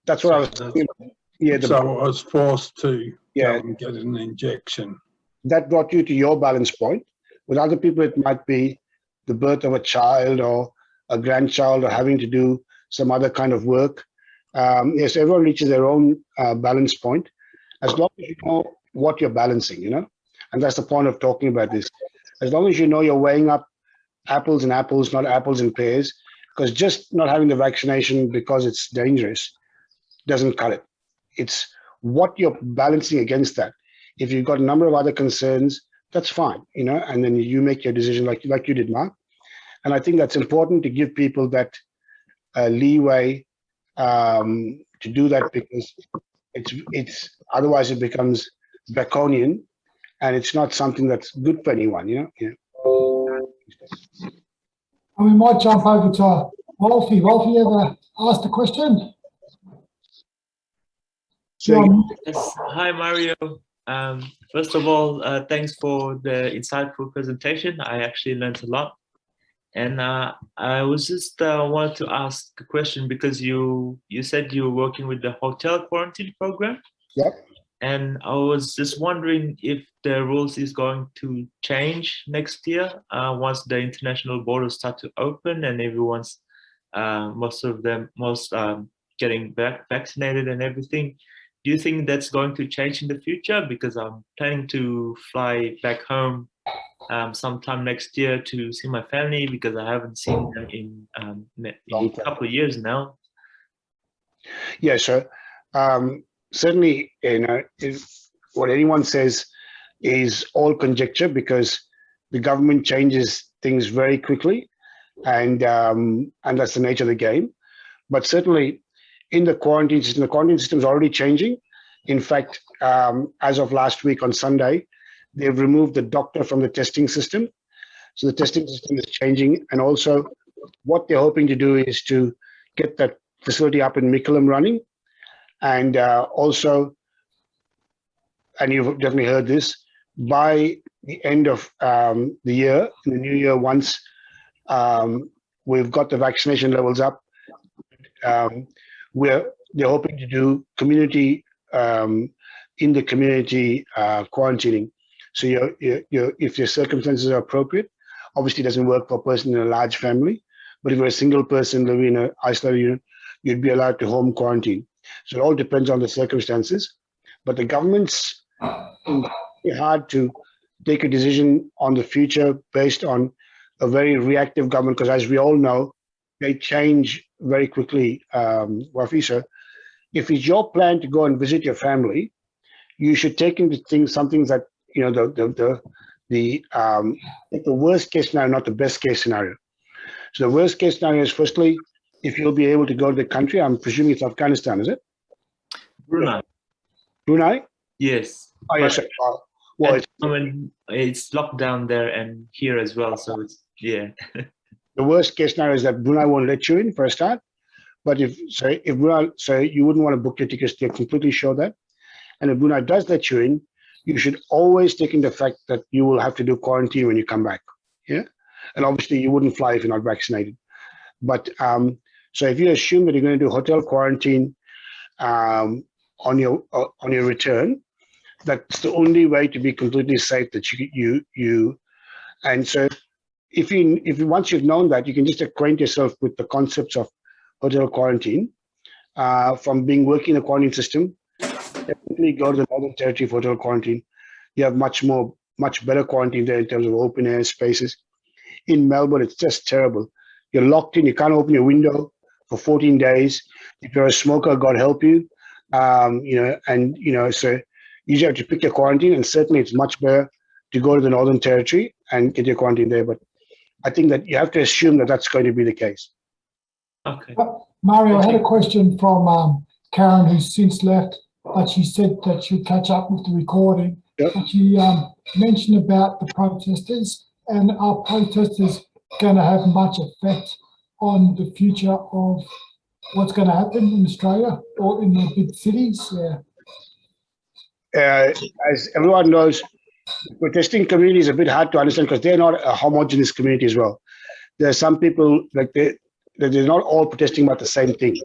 That's what I was thinking. Yeah, so I was forced to go and get an injection. That brought you to your balance point. With other people, it might be the birth of a child or a grandchild or having to do some other kind of work. Yes, everyone reaches their own balance point. As long as you know what you're balancing, you know, and that's the point of talking about this. As long as you know you're weighing up apples and apples, not apples and pears, because just not having the vaccination because it's dangerous doesn't cut it. It's what you're balancing against that. If you've got a number of other concerns, that's fine, you know, and then you make your decision like you did, Mark. And I think that's important to give people that leeway to do that, because it's otherwise it becomes draconian and it's not something that's good for anyone, you know. Yeah. And we might jump over to Wolfie. Wolfie, ever asked a question? Yes. Hi, Mario. First of all, thanks for the insightful presentation. I actually learned a lot. And I was just wanted to ask a question because you said you were working with the hotel quarantine program. Yep. And I was just wondering if the rules is going to change next year once the international borders start to open and everyone's most getting vaccinated and everything. Do you think that's going to change in the future? Because I'm planning to fly back home sometime next year to see my family, because I haven't seen them in a couple of years now. Yeah, sure. Certainly, you know, what anyone says is all conjecture, because the government changes things very quickly, and that's the nature of the game. But certainly, in the quarantine system is already changing. In fact, as of last week on Sunday, they've removed the doctor from the testing system. So the testing system is changing. And also what they're hoping to do is to get that facility up in Mickleham running. And also, and you've definitely heard this, by the end of the year, in the new year, once we've got the vaccination levels up, they're hoping to do community in the community quarantining. So if your circumstances are appropriate, obviously it doesn't work for a person in a large family, but if you're a single person living in an isolated unit, you'd be allowed to home quarantine. So it all depends on the circumstances. But the government's hard to take a decision on the future based on a very reactive government, because as we all know, they change very quickly, Wafi. So if it's your plan to go and visit your family, you should take into some things that, you know, the worst case scenario, not the best case scenario. So the worst case scenario is, firstly, if you'll be able to go to the country. I'm presuming it's Afghanistan, is it? Brunei. Brunei? Yes. Oh, yes. Well, it's locked down there and here as well. So it's, yeah. The worst case scenario is that Brunei won't let you in for a start. But if Brunei, so you wouldn't want to book your tickets, they're completely sure that. And if Brunei does let you in, you should always take into the fact that you will have to do quarantine when you come back. Yeah. And obviously you wouldn't fly if you're not vaccinated. But so if you assume that you're going to do hotel quarantine on your return, that's the only way to be completely safe that you. And so if you once you've known that, you can just acquaint yourself with the concepts of hotel quarantine from working the quarantine system. Definitely go to the Northern Territory for hotel quarantine. You have much better quarantine there in terms of open air spaces. In Melbourne, it's just terrible. You're locked in. You can't open your window for 14 days. If you're a smoker, God help you. So you just have to pick your quarantine. And certainly, it's much better to go to the Northern Territory and get your quarantine there. But I think that you have to assume that that's going to be the case. Okay. Mario, I had a question from Karen, who's since left, but she said that she'll catch up with the recording. Yep. But she mentioned about the protesters, and are protesters going to have much effect on the future of what's going to happen in Australia or in the big cities? As everyone knows, the protesting community is a bit hard to understand because they're not a homogenous community as well. There are some people they're not all protesting about the same thing.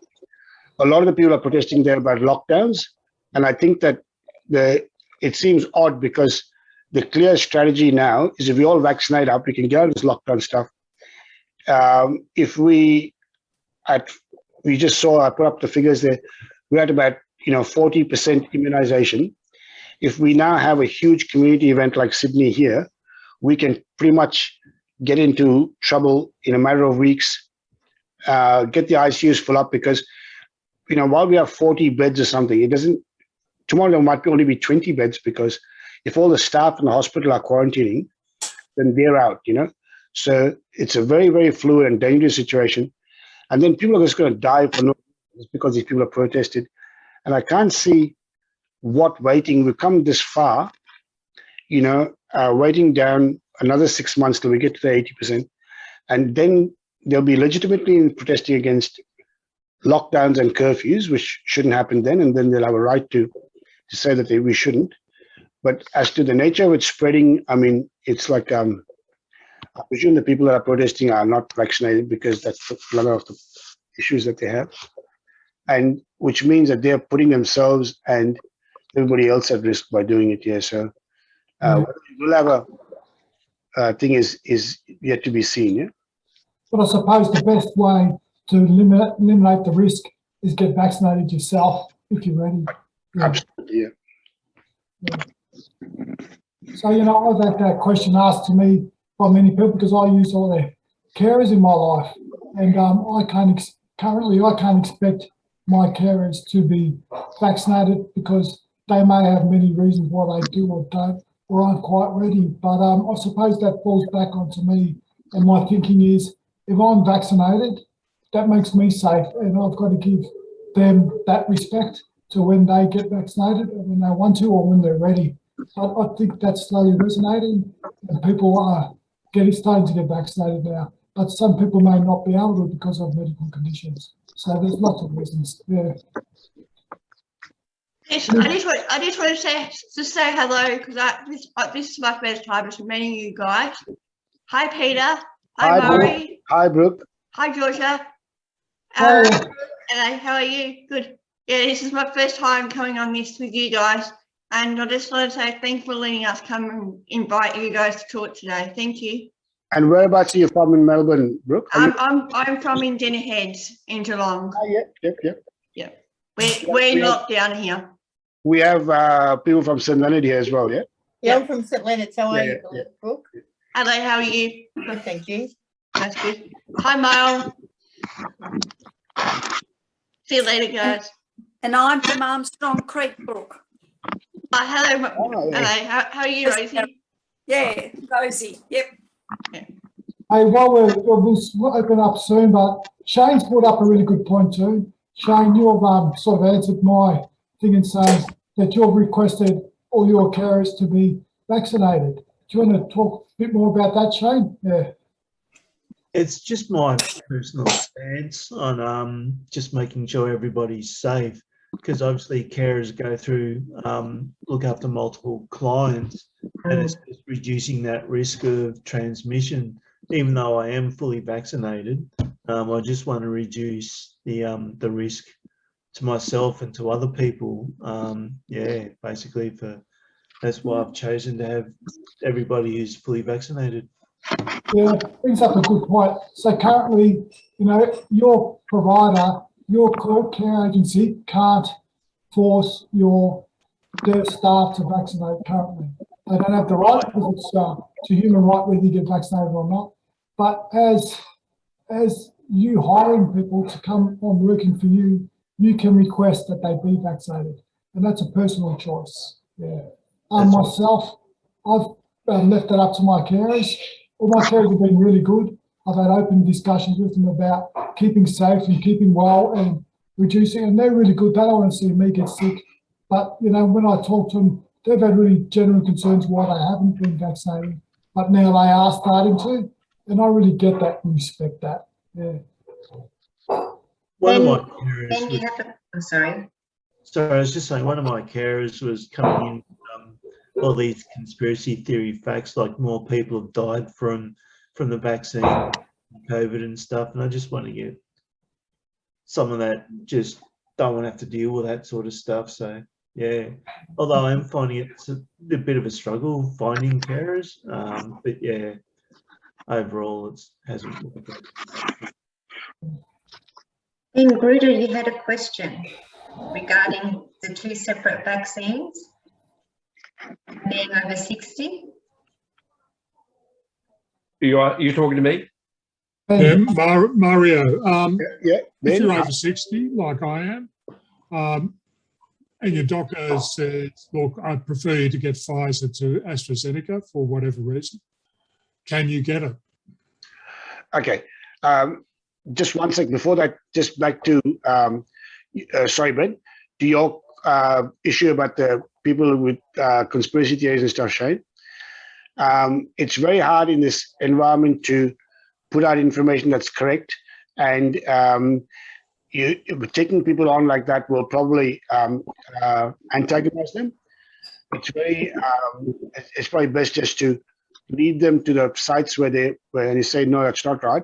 A lot of the people are protesting there about lockdowns, and I think that it seems odd because the clear strategy now is if we all vaccinate up, we can get out of this lockdown stuff. If we just saw, I put up the figures there, we're at about 40% immunization. If we now have a huge community event like Sydney here, we can pretty much get into trouble in a matter of weeks, get the ICUs full up because, while we have 40 beds or something, tomorrow there might only be 20 beds because if all the staff in the hospital are quarantining, then they're out, So it's a very, very fluid and dangerous situation. And then people are just going to die for no reason because these people are protested. And I can't see what waiting. We've come this far, waiting down another 6 months till we get to the 80%. And then they'll be legitimately protesting against lockdowns and curfews, which shouldn't happen then. And then they'll have a right to say that we shouldn't. But as to the nature of it spreading, I mean, it's like I presume the people that are protesting are not vaccinated because that's a lot of the issues that they have, and which means that they're putting themselves and everybody else at risk by doing it here. So we'll have a thing is yet to be seen. Yeah. But I suppose the best way to eliminate the risk is get vaccinated yourself if you're ready. Yeah. Absolutely. Yeah. Yeah. So, I've had that question asked to me by many people because I use all their carers in my life, and I can't expect my carers to be vaccinated because they may have many reasons why they do or don't or aren't quite ready. But I suppose that falls back onto me, and my thinking is if I'm vaccinated, that makes me safe, and I've got to give them that respect to when they get vaccinated or when they want to or when they're ready. I think that's slowly resonating, and people are starting to get vaccinated now. But some people may not be able to because of medical conditions. So there's lots of reasons. Yeah. I just want to say hello because this is my first time just meeting you guys. Hi Peter. Hi Murray. Hi Brooke. Hi Georgia. Hello. And how are you? Good. Yeah, this is my first time coming on this with you guys, and I just want to say thanks for letting us come and invite you guys to talk today. Thank you. And whereabouts are you from in Melbourne, Brooke? I'm from Indiana Heads in Geelong. Yeah. We're in lockdown here. We have people from St Leonard here as well, yeah? Yeah, I'm from St Leonard. How are you, Brooke? Hello, how are you? Good, thank you. That's good. Hi, Mile. See you later, guys. And I'm from Armstrong Creek, Brooke. Hello. Hello. How are you, Rosie? Yeah, Rosie. Yep. Hey, we'll open up soon, but Shane's brought up a really good point too. Shane, you've sort of answered my thing in saying that you've requested all your carers to be vaccinated. Do you want to talk a bit more about that, Shane? Yeah. It's just my personal stance on just making sure everybody's safe, because obviously carers go through, look after multiple clients, and it's just reducing that risk of transmission. Even though I am fully vaccinated, I just want to reduce the risk to myself and to other people. Yeah, basically that's why I've chosen to have everybody who's fully vaccinated. Yeah, brings up a good point. So currently, your provider, your care agency can't force their staff to vaccinate currently. They don't have the right because it's a human right whether you get vaccinated or not. But as you hiring people to come on working for you, you can request that they be vaccinated, and that's a personal choice. Yeah. Myself, I've left it up to my carers. All my carers have been really good. I've had open discussions with them about keeping safe and keeping well and reducing, and they're really good. They don't want to see me get sick. But, when I talk to them, they've had really genuine concerns why they haven't been vaccinated. But now they are starting to, and I really get that and respect that. Yeah. I'm sorry. Sorry, I was just saying, one of my carers was coming in all these conspiracy theory facts, like more people have died from the vaccine, COVID and stuff, and I just want to get someone that just don't want to have to deal with that sort of stuff. So yeah, although I am finding it's a bit of a struggle finding carers, but yeah, overall it hasn't worked out. Gruder, you had a question regarding the two separate vaccines being over 60. You talking to me? Yeah, Mario. If you're Ben? over 60, like I am, and your doctor says, look, I prefer you to get Pfizer to AstraZeneca for whatever reason, can you get it? Okay. Just one sec. Before that, just back to, sorry, Brent, to your issue about the people with conspiracy theories and stuff, Shane. It's very hard in this environment to put out information that's correct, and taking people on like that will probably antagonize them. It's very, it's probably best just to lead them to the sites where you say, no, that's not right,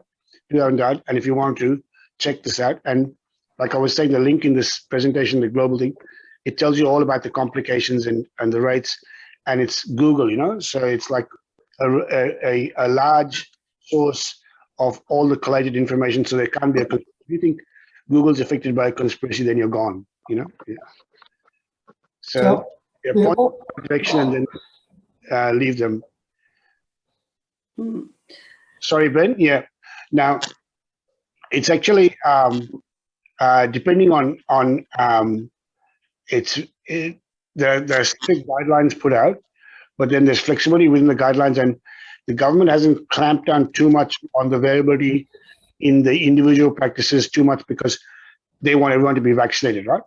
do that and that, and if you want to, check this out. And like I was saying, the link in this presentation, the global thing, it tells you all about the complications and the rates, and it's Google, so it's like a large source of all the collated information, so there can't be if you think Google's affected by a conspiracy, then you're gone, Yeah. So point of protection and then leave them. Sorry, Ben. Yeah. Now, it's actually depending on there are strict guidelines put out, but then there's flexibility within the guidelines, and the government hasn't clamped down too much on the variability in the individual practices too much because they want everyone to be vaccinated, right?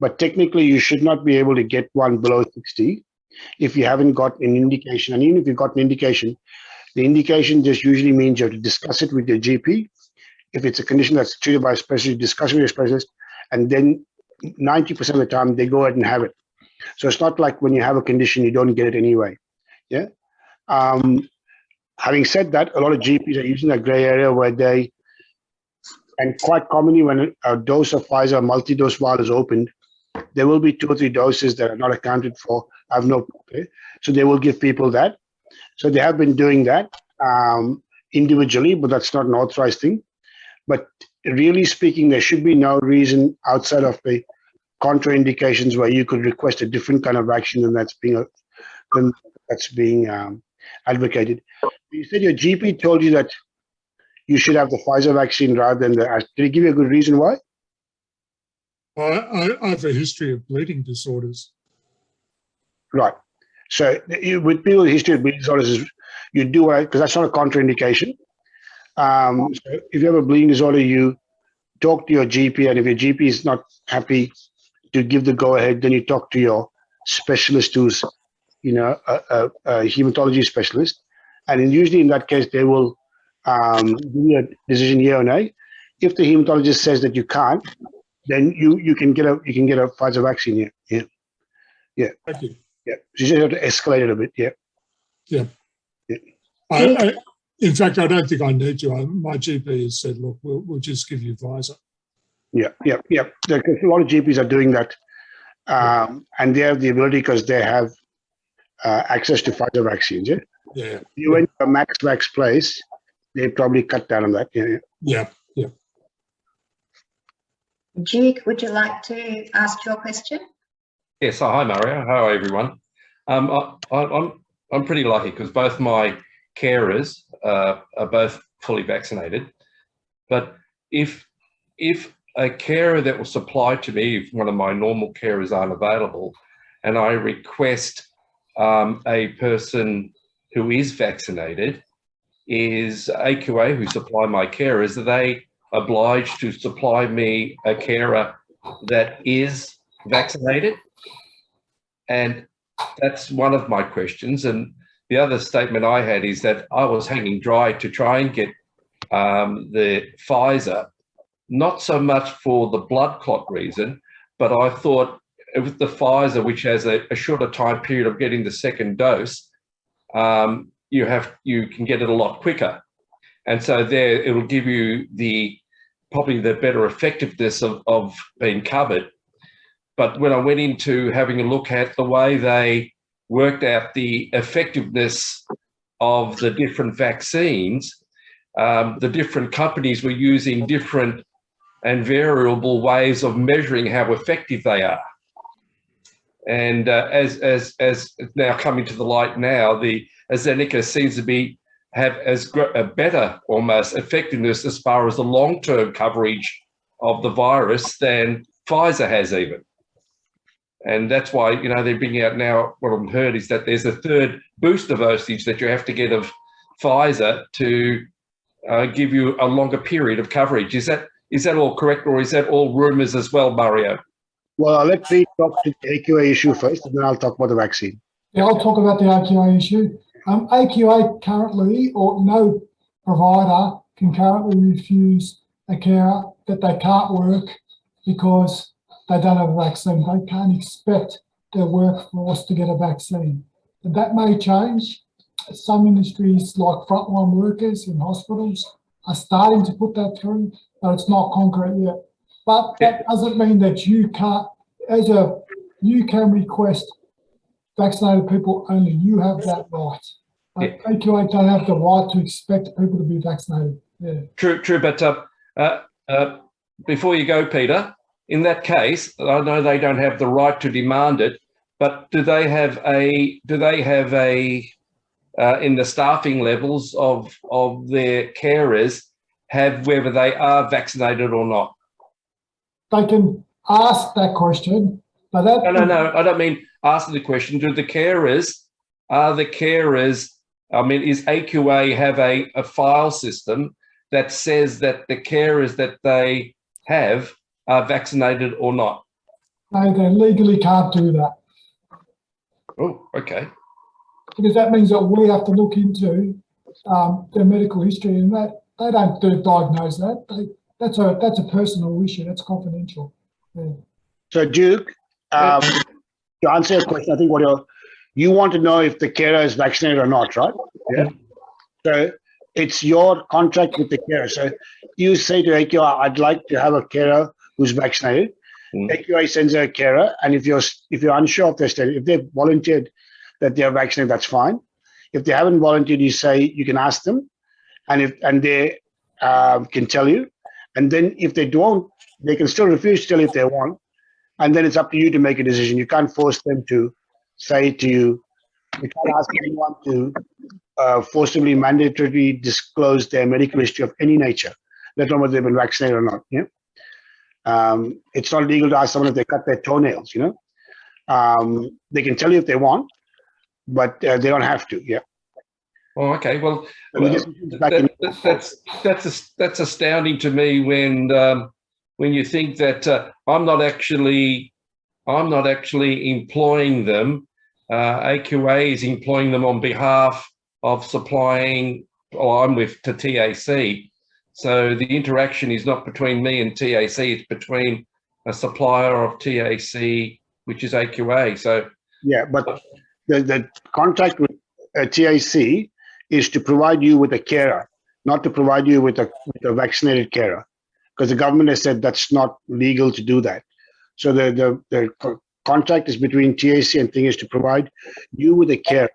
But technically, you should not be able to get one below 60 if you haven't got an indication. And even if you've got an indication, the indication just usually means you have to discuss it with your GP. If it's a condition that's treated by a specialist, discuss it with your specialist, and then 90% of the time they go ahead and have it. So it's not like when you have a condition, you don't get it anyway. Yeah. Having said that, a lot of GPs are using a gray area where they, and quite commonly when a dose of Pfizer multi-dose vial is opened, there will be 2 or 3 doses that are not accounted for. So they will give people that. So they have been doing that individually, but that's not an authorized thing. But really speaking, there should be no reason outside of the contraindications where you could request a different kind of vaccine than that's being advocated. You said your GP told you that you should have the Pfizer vaccine rather than the. Did he give you a good reason why? I have a history of bleeding disorders. Right. So with people with a history of bleeding disorders, you do what, because that's not a contraindication. So if you have a bleeding disorder, you talk to your GP, and if your GP is not happy to give the go-ahead, then you talk to your specialist, who's, you know, a hematology specialist, and usually in that case they will give you a decision, yeah or nay. If the hematologist says that you can't, then you can get a Pfizer vaccine. Yeah. Thank you. Yeah. So you just have to escalate it a bit. Yeah. Yeah. In fact, I don't think I need you. My GP has said, look, we'll just give you Pfizer. Yeah. A lot of GPs are doing that, and they have the ability because they have access to Pfizer vaccines. Yeah. You went to a Max place, they probably cut down on that. Yeah. Duke, would you like to ask your question? Yes. Hi, Mario. Hi, everyone. I'm pretty lucky because both my carers are both fully vaccinated. But if a carer that will supply to me, if one of my normal carers aren't available, and I request a person who is vaccinated, is AQA, who supply my carers, are they obliged to supply me a carer that is vaccinated? And that's one of my questions. And the other statement I had is that I was hanging dry to try and get the Pfizer, not so much for the blood clot reason, but I thought with the Pfizer, which has a shorter time period of getting the second dose, you can get it a lot quicker. And so there, it'll give you probably the better effectiveness of being covered. But when I went into having a look at the way they worked out the effectiveness of the different vaccines, the different companies were using different and variable ways of measuring how effective they are. And as it's now coming to the light now, the AstraZeneca seems to have a better almost effectiveness as far as the long-term coverage of the virus than Pfizer has even. And that's why, you know, they're bringing out now, what I've heard is that there's a third booster dosage that you have to get of Pfizer to give you a longer period of coverage. Is that all correct, or is that all rumours as well, Mario? Well, I'll let Pete talk to the AQA issue first, and then I'll talk about the vaccine. Yeah, I'll talk about the AQA issue. AQA currently, or no provider can currently refuse a carer that they can't work because they don't have a vaccine. They can't expect their workforce to get a vaccine. And that may change. Some industries, like frontline workers in hospitals, are starting to put that through, but it's not concrete yet. But that doesn't mean that you can't, you can request vaccinated people only. You have that right. But AQA don't have the right to expect people to be vaccinated. Yeah. True. But before you go, Peter, in that case, I know they don't have the right to demand it, but do they have in the staffing levels of their carers have whether they are vaccinated or not? They can ask that question, but that... No, I don't mean asking the question. Is AQA have a file system that says that the carers that they have are vaccinated or not? No, they legally can't do that. Oh, okay. Because that means that we have to look into their medical history, and that they don't diagnose that. That's a personal issue. That's confidential. Yeah. So Duke, to answer your question, I think you want to know if the carer is vaccinated or not, right? Yeah. So it's your contract with the carer. So you say to AQI, I'd like to have a carer who's vaccinated. AQI sends a carer, and if you're unsure of their status, if they've volunteered that they are vaccinated, that's fine. If they haven't volunteered, you say you can ask them, and they can tell you. And then if they don't, they can still refuse to tell you if they want. And then it's up to you to make a decision. You can't force them to say to you. You can't ask anyone to forcibly, mandatorily disclose their medical history of any nature, let alone whether they've been vaccinated or not. Yeah. It's not legal to ask someone if they cut their toenails. You know, they can tell you if they want, but they don't have to. Yeah. Oh, okay. Well, that's astounding to me when you think that I'm not actually employing them. AQA is employing them on behalf of supplying. I'm with to TAC, so the interaction is not between me and TAC. It's between a supplier of TAC, which is AQA. So yeah, but the contract with TAC is to provide you with a carer, not to provide you with a vaccinated carer, because the government has said that's not legal to do that. So the contract is between TAC and thing is to provide you with a carer.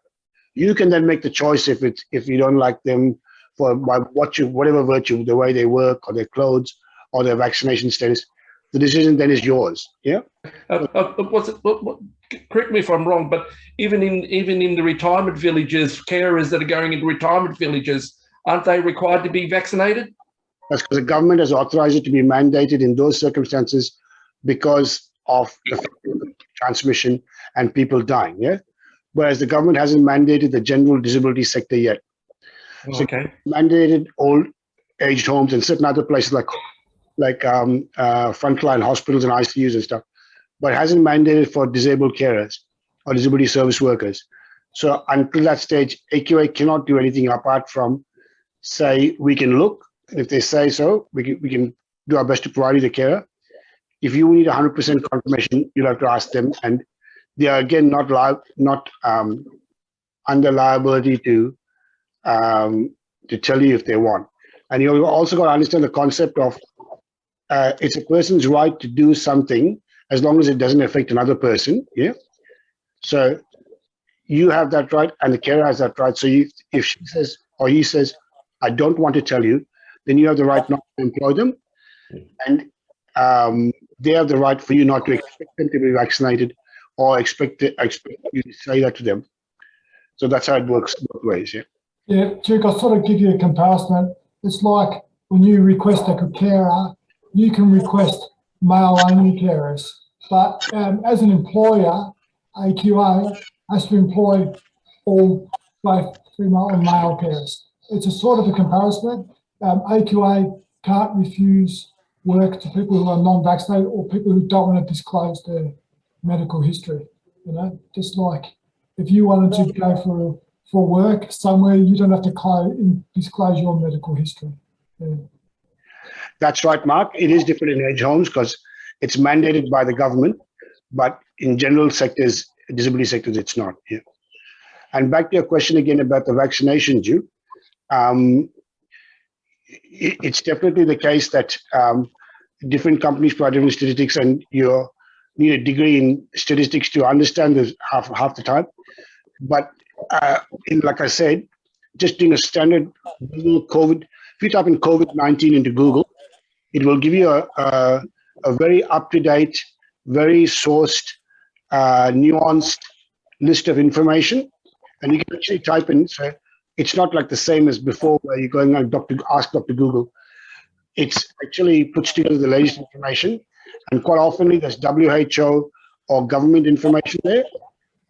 You can then make the choice if you don't like them for whatever virtue, the way they work or their clothes or their vaccination status. The decision then is yours. Yeah. Correct me if I'm wrong, but even in the retirement villages, carers that are going into retirement villages, aren't they required to be vaccinated? That's because the government has authorized it to be mandated in those circumstances because of the transmission and people dying. Yeah. Whereas the government hasn't mandated the general disability sector yet. Okay. So mandated old aged homes and certain other places like frontline hospitals and ICUs and stuff, but hasn't mandated for disabled carers or disability service workers. So until that stage, AQA cannot do anything apart from say we can look. And if they say so, we can do our best to provide you the carer. If you need 100% confirmation, you'll have to ask them, and they are again not under liability to tell you if they want. And you've also got to understand the concept of it's a person's right to do something as long as it doesn't affect another person. Yeah. So you have that right, and the carer has that right. So if she says or he says, I don't want to tell you, then you have the right not to employ them, and they have the right for you not to expect them to be vaccinated or expect you to say that to them. So that's how it works both ways. Yeah. Yeah, Duke, I'll sort of give you a comparison. It's like when you request a carer, you can request male-only carers, but as an employer, AQA has to employ both female and male carers. It's a sort of a comparison. AQA can't refuse work to people who are non-vaccinated or people who don't want to disclose their medical history. You know, just like if you wanted to go for work somewhere, you don't have to disclose your medical history. Yeah. That's right, Mark. It is different in aged homes because it's mandated by the government, but in general sectors, disability sectors, it's not. Yeah. And back to your question again about the vaccinations, it's definitely the case that different companies provide different statistics, and you need a degree in statistics to understand this half the time. But like I said, just doing a standard Google COVID, if you type in COVID-19 into Google, it will give you a very up-to-date, very sourced, nuanced list of information, and you can actually type in. So it's not like the same as before, where you're going and ask Dr. Google. It's actually puts together the latest information, and quite often there's WHO or government information there,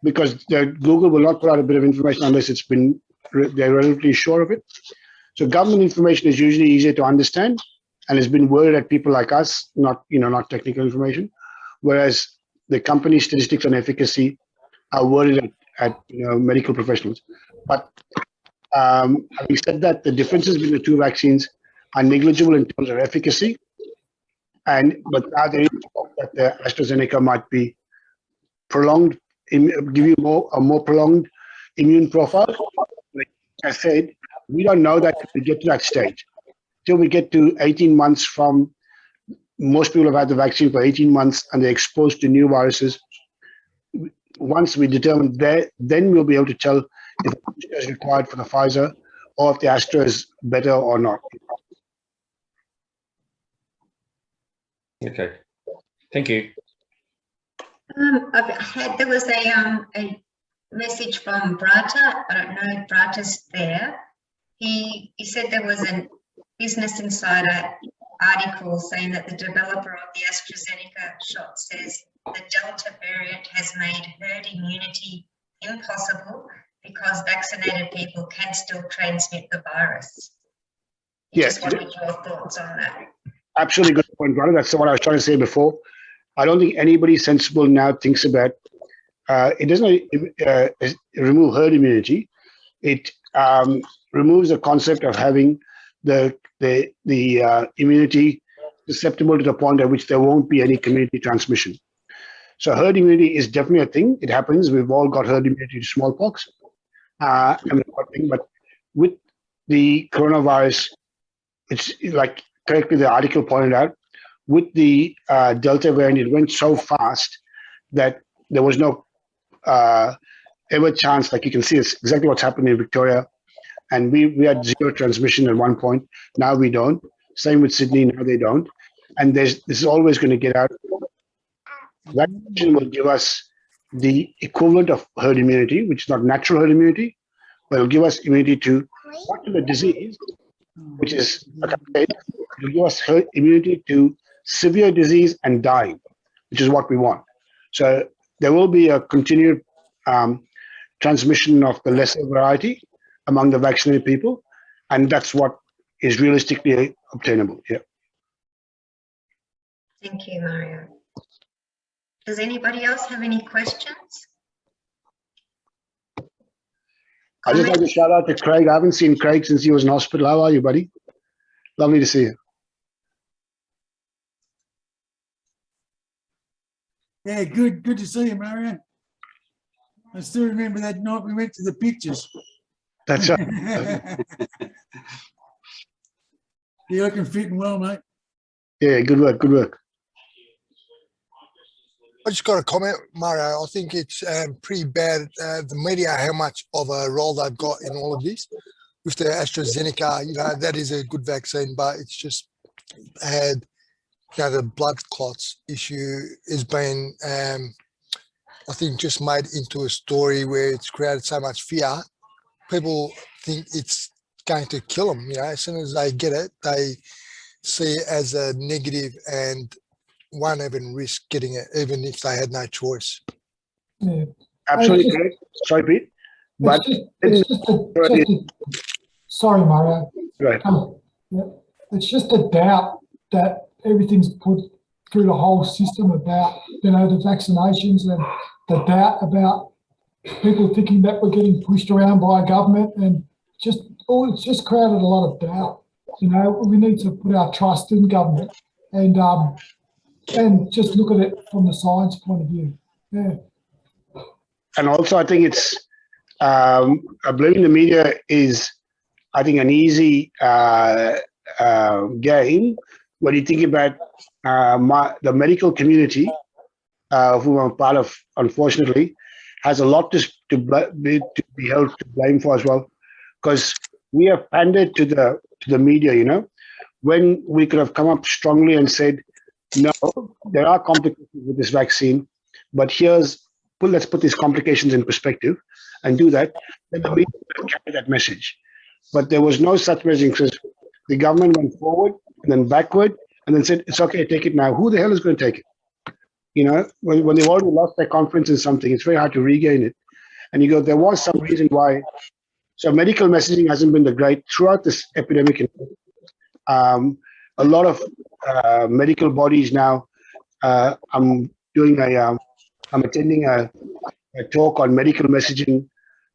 because Google will not put out a bit of information unless they're relatively sure of it. So government information is usually easier to understand and has been worded at people like us, not technical information, whereas the company statistics on efficacy are worded at medical professionals. But having said that, the differences between the two vaccines are negligible in terms of efficacy, But now there is talk that the AstraZeneca might be prolonged, give you a more prolonged immune profile. Like I said, we don't know that if we get to that stage. Till we get to 18 months from, most people have had the vaccine for 18 months and they're exposed to new viruses. Once we determine that, then we'll be able to tell if the booster is required for the Pfizer or if the Astra is better or not. Okay, thank you. There was a message from Brata. I don't know if Brata's there. He said there was a Business Insider article saying that the developer of the AstraZeneca shot says the Delta variant has made herd immunity impossible because vaccinated people can still transmit the virus. Yes. Just wanted your thoughts on that. Absolutely good point, brother. That's what I was trying to say before. I don't think anybody sensible now thinks about it doesn't remove herd immunity. It removes the concept of having the immunity susceptible to the point at which there won't be any community transmission. So herd immunity is definitely a thing. It happens. We've all got herd immunity to smallpox. But with the coronavirus, it's like correctly the article pointed out, with the Delta variant, it went so fast that there was no ever chance. Like you can see, it's exactly what's happened in Victoria. And we had zero transmission at one point. Now we don't. Same with Sydney. Now they don't. And this is always going to get out. Vaccination will give us the equivalent of herd immunity, which is not natural herd immunity, but it'll give us immunity to the disease, which is, like I said, it'll give us herd immunity to severe disease and dying, which is what we want. So there will be a continued transmission of the lesser variety among the vaccinated people, and that's what is realistically obtainable. Yeah. Thank you, Mario. Does anybody else have any questions? I just like to shout out to Craig. I haven't seen Craig since he was in hospital. How are you, buddy? Lovely to see you. Yeah, good to see you, Mario. I still remember that night we went to the pictures. That's right. You're looking fit and well, mate. Yeah, good work, good work. I just got a comment, Mario. I think it's pretty bad, the media, how much of a role they've got in all of this. With the AstraZeneca, you know, that is a good vaccine, but it's just had, you know, the blood clots issue has been, I think, just made into a story where it's created so much fear. People think it's going to kill them, you know, as soon as they get it, they see it as a negative and won't even risk getting it, even if they had no choice. Yeah. Absolutely correct. Sorry, Pete. But sorry, Mario. Right. Yeah. It's just a doubt that everything's put through the whole system about, you know, the vaccinations, and the doubt about people thinking that we're getting pushed around by government, and it's just created a lot of doubt. You know, we need to put our trust in government and just look at it from the science point of view. Yeah. And also, I think it's blaming the media is, I think, an easy game when you think about the medical community, who I'm part of, unfortunately, has a lot to be held to blame for as well, because we have pandered to the media. You know, when we could have come up strongly and said, no, there are complications with this vaccine, but let's put these complications in perspective and do that, then the media will carry that message. But there was no such messaging, because the government went forward and then backward and then said, it's okay, take it now. Who the hell is going to take it? You know, when they've already lost their confidence in something, it's very hard to regain it. And you go, there was some reason why. So medical messaging hasn't been the great throughout this epidemic. A lot of medical bodies now, I'm attending a talk on medical messaging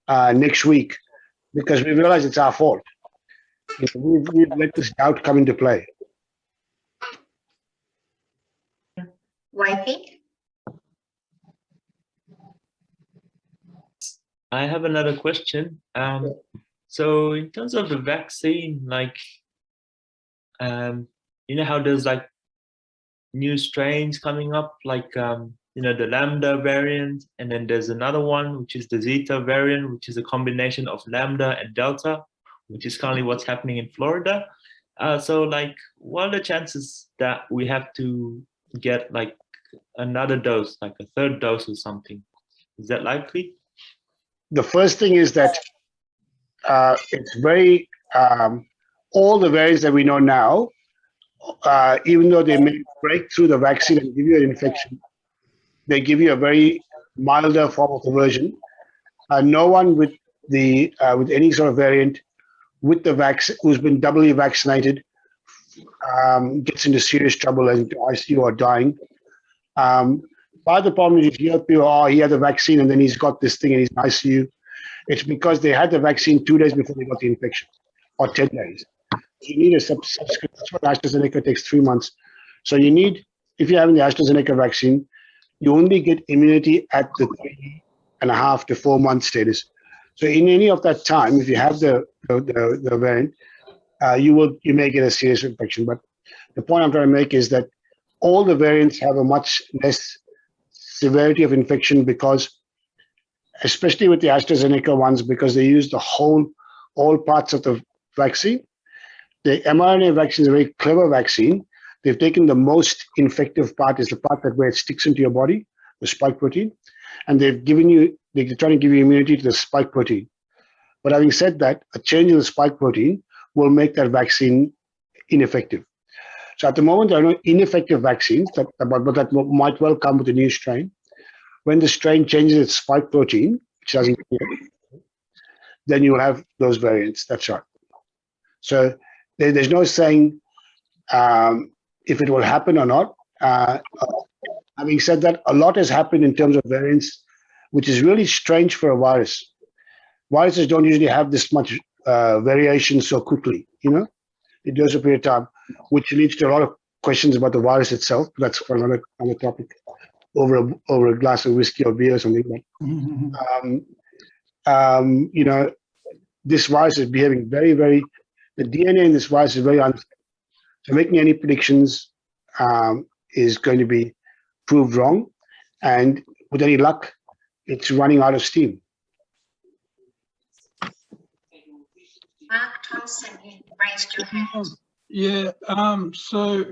next week, because we realize it's our fault. You know, we've let this doubt come into play. Wafy. I have another question. So in terms of the vaccine, like, you know how there's like new strains coming up, like, you know, the Lambda variant, and then there's another one, which is the Zeta variant, which is a combination of Lambda and Delta, which is currently what's happening in Florida. So like, what are the chances that we have to get like another dose, like a third dose or something? Is that likely? The first thing is that it's very, all the variants that we know now, even though they may break through the vaccine and give you an infection, they give you a very milder form of the version. No one with the with any sort of variant with the vaccine who's been doubly vaccinated gets into serious trouble and into ICU or dying. Part of the problem is if you hear people, oh, he had the vaccine and then he's got this thing and he's in ICU, it's because they had the vaccine 2 days before they got the infection, or 10 days. You need a subsequent, that's what AstraZeneca takes 3 months. So you need, if you're having the AstraZeneca vaccine, you only get immunity at the 3.5 to 4 month status. So in any of that time, if you have the variant, you may get a serious infection. But the point I'm trying to make is that all the variants have a much less severity of infection because, especially with the AstraZeneca ones, because they use all parts of the vaccine. The mRNA vaccine is a very clever vaccine. They've taken the most infective part, is the part that where it sticks into your body, the spike protein, and they're trying to give you immunity to the spike protein. But having said that, a change in the spike protein will make that vaccine ineffective. So at the moment, there are no ineffective vaccines, but that might well come with a new strain. When the strain changes its spike protein, which doesn't, then you will have those variants. That's right. So there's no saying if it will happen or not. Having said that, a lot has happened in terms of variants, which is really strange for a virus. Viruses don't usually have this much variation so quickly, you know? It goes a period of time, which leads to a lot of questions about the virus itself. That's for another topic, over a glass of whiskey or beer or something. But, you know, this virus is behaving very, very. The DNA in this virus is very unstable. So making any predictions is going to be proved wrong, and with any luck, it's running out of steam. Mark Thompson, you raised your hand. Yeah, so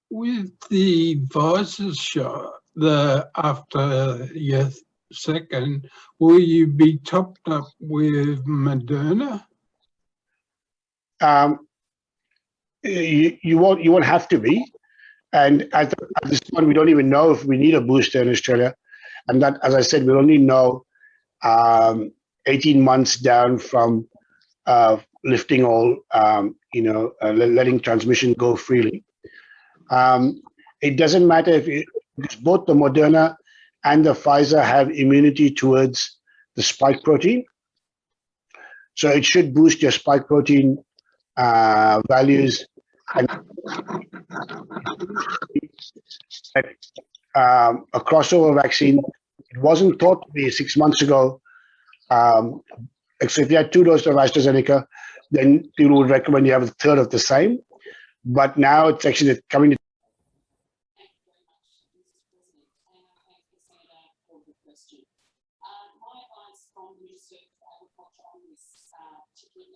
with the Pfizer shot, after your second, will you be topped up with Moderna? You won't have to be, and at this point, we don't even know if we need a booster in Australia, and that, as I said, we only know 18 months down from lifting all, letting transmission go freely. It doesn't matter because both the Moderna and the Pfizer have immunity towards the spike protein. So it should boost your spike protein values. And a crossover vaccine, it wasn't thought to be 6 months ago. So if you had 2 doses of AstraZeneca, then people would recommend you have a third of the same. But now it's actually coming to.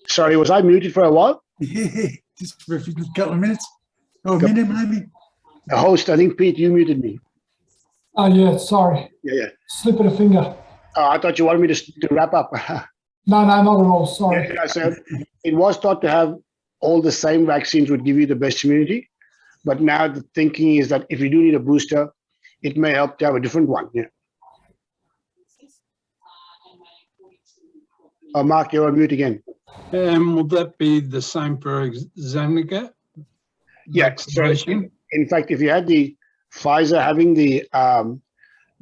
Sorry, was I muted for a while? Yeah, just for a couple of minutes. Or a minute, maybe. The host, I think, Pete, you muted me. Oh, yeah, sorry. Yeah. Slip of the finger. Oh, I thought you wanted me to wrap up. No, not at all. Sorry. Yeah, so it was thought to have all the same vaccines would give you the best immunity. But now the thinking is that if you do need a booster, it may help to have a different one. Yeah. Oh, Mark, you're on mute again. Will that be the same for Zeneca? Yeah. So in fact, if you had the Pfizer having the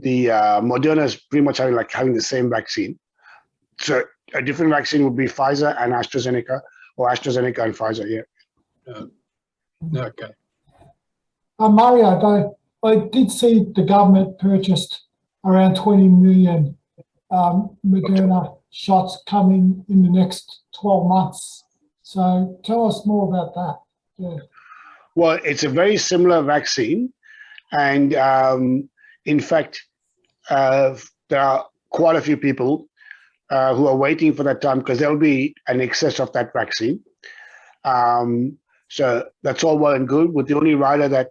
Moderna is pretty much having the same vaccine. So a different vaccine would be Pfizer and AstraZeneca, or AstraZeneca and Pfizer. Yeah. Okay. Mario, I did see the government purchased around 20 million Moderna shots coming in the next 12 months. So tell us more about that. Yeah. Well, it's a very similar vaccine. And in fact, there are quite a few people who are waiting for that time because there will be an excess of that vaccine. So that's all well and good, with the only rider that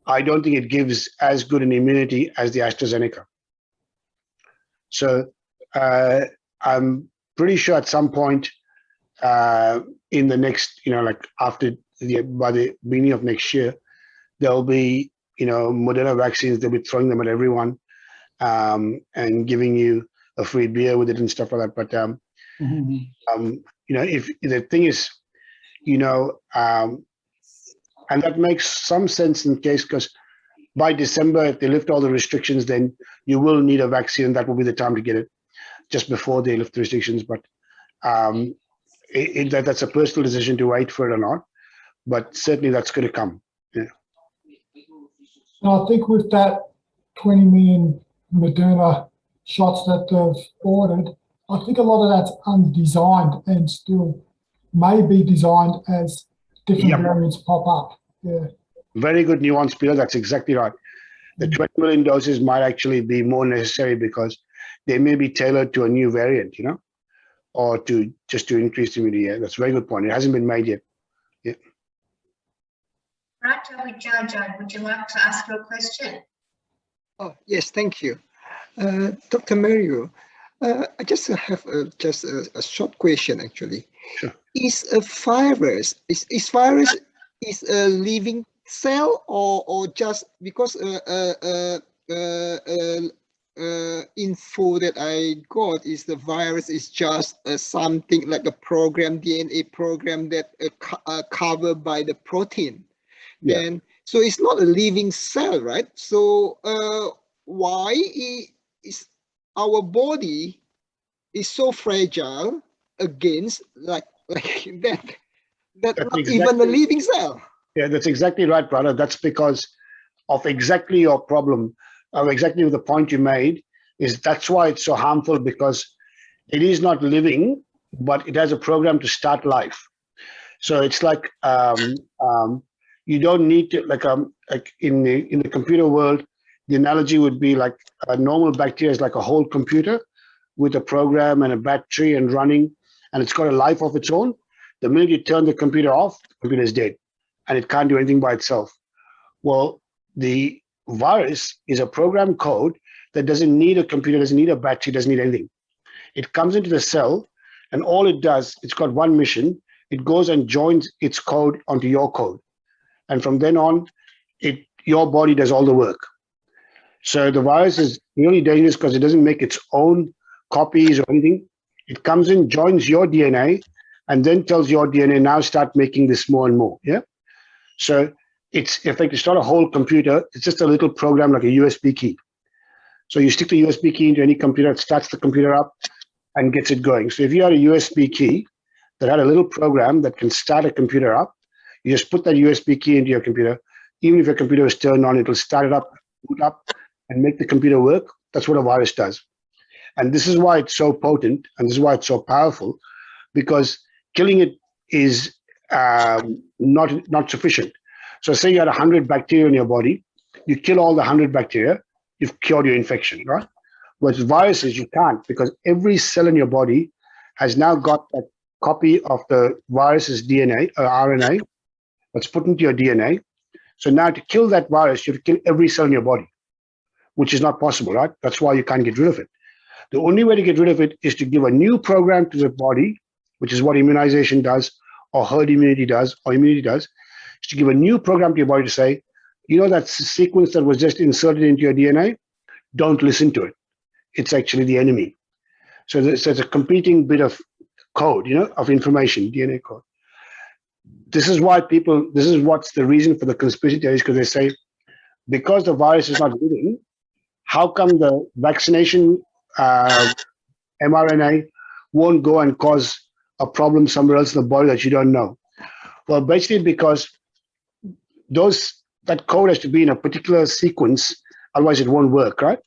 I don't think it gives as good an immunity as the AstraZeneca. So I'm pretty sure at some point in the next, like by the beginning of next year, there'll be, Moderna vaccines. They'll be throwing them at everyone and giving you a free beer with it and stuff like that. But if the thing is, and that makes some sense in case, because by December, if they lift all the restrictions, then you will need a vaccine. That will be the time to get it, just before they lift the restrictions. But that's a personal decision to wait for it or not. But certainly that's going to come. Yeah. I think with that 20 million Moderna shots that they've ordered, I think a lot of that's undesigned and still may be designed as different variants pop up. Yeah. Very good nuance, Peter. That's exactly right. The 20 million doses might actually be more necessary because they may be tailored to a new variant, or to increase immunity. Yeah, that's a very good point. It hasn't been made yet. Yeah. Right, with Jojo, would you like to ask your question? Oh, yes, thank you. Dr. Mario, I just have a short question, actually. Sure. Is a virus, is virus is a living cell or just because info that I got is the virus is just something like a program, DNA program that covered by the protein. Yeah. And so it's not a living cell, right? So why is our body is so fragile against like that not exactly, even a living cell? Yeah, that's exactly right, brother. That's because of exactly your problem, of exactly the point you made. That's why it's so harmful, because it is not living, but it has a program to start life. So it's like you don't need to, like in the computer world, the analogy would be like a normal bacteria is like a whole computer with a program and a battery and running, and it's got a life of its own. The minute you turn the computer off, the computer is dead and it can't do anything by itself. Well, the virus is a program code that doesn't need a computer, doesn't need a battery, doesn't need anything. It comes into the cell, and all it does, it's got one mission. It goes and joins its code onto your code. And from then on, your body does all the work. So the virus is really dangerous because it doesn't make its own copies or anything. It comes in, joins your DNA, and then tells your DNA, now start making this more and more. Yeah. So it's, in fact, it's not a whole computer. It's just a little program like a USB key. So you stick the USB key into any computer, it starts the computer up and gets it going. So if you had a USB key that had a little program that can start a computer up, you just put that USB key into your computer. Even if your computer is turned on, it'll start it up, boot up, and make the computer work. That's what a virus does. And this is why it's so potent, and this is why it's so powerful, because killing it is not sufficient. So say you had 100 bacteria in your body, you kill all the 100 bacteria, you've cured your infection, right? With viruses, you can't, because every cell in your body has now got a copy of the virus's DNA or RNA that's put into your DNA. So now to kill that virus, you have to kill every cell in your body, which is not possible, right? That's why you can't get rid of it. The only way to get rid of it is to give a new program to the body, which is what immunization does, or herd immunity does, or immunity does, is to give a new program to your body to say, that sequence that was just inserted into your DNA, don't listen to it. It's actually the enemy. So there's a competing bit of code, of information, DNA code. This is why this is what's the reason for the conspiracy theories, because they say, because the virus is not living, how come the vaccination mRNA won't go and cause a problem somewhere else in the body that you don't know? Well, basically because those that code has to be in a particular sequence, otherwise it won't work, right?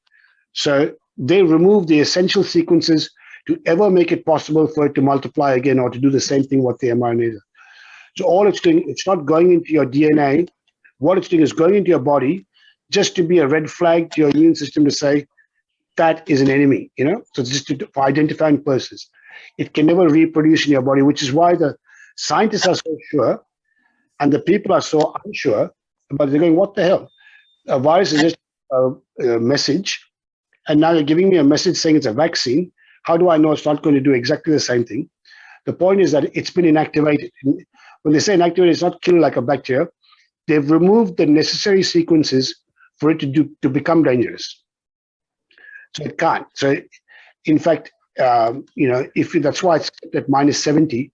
So they remove the essential sequences to ever make it possible for it to multiply again or to do the same thing what the mRNA does. So all it's doing, it's not going into your DNA. What it's doing is going into your body just to be a red flag to your immune system to say, that is an enemy, you know? So it's just for identifying purposes. It can never reproduce in your body, which is why the scientists are so sure and the people are so unsure, but they're going, what the hell? A virus is just a message, and now you're giving me a message saying it's a vaccine. How do I know it's not going to do exactly the same thing? The point is that it's been inactivated. When they say inactivated, it's not killed like a bacteria. They've removed the necessary sequences for it to become dangerous. So it can't. So in fact, that's why it's kept at -70,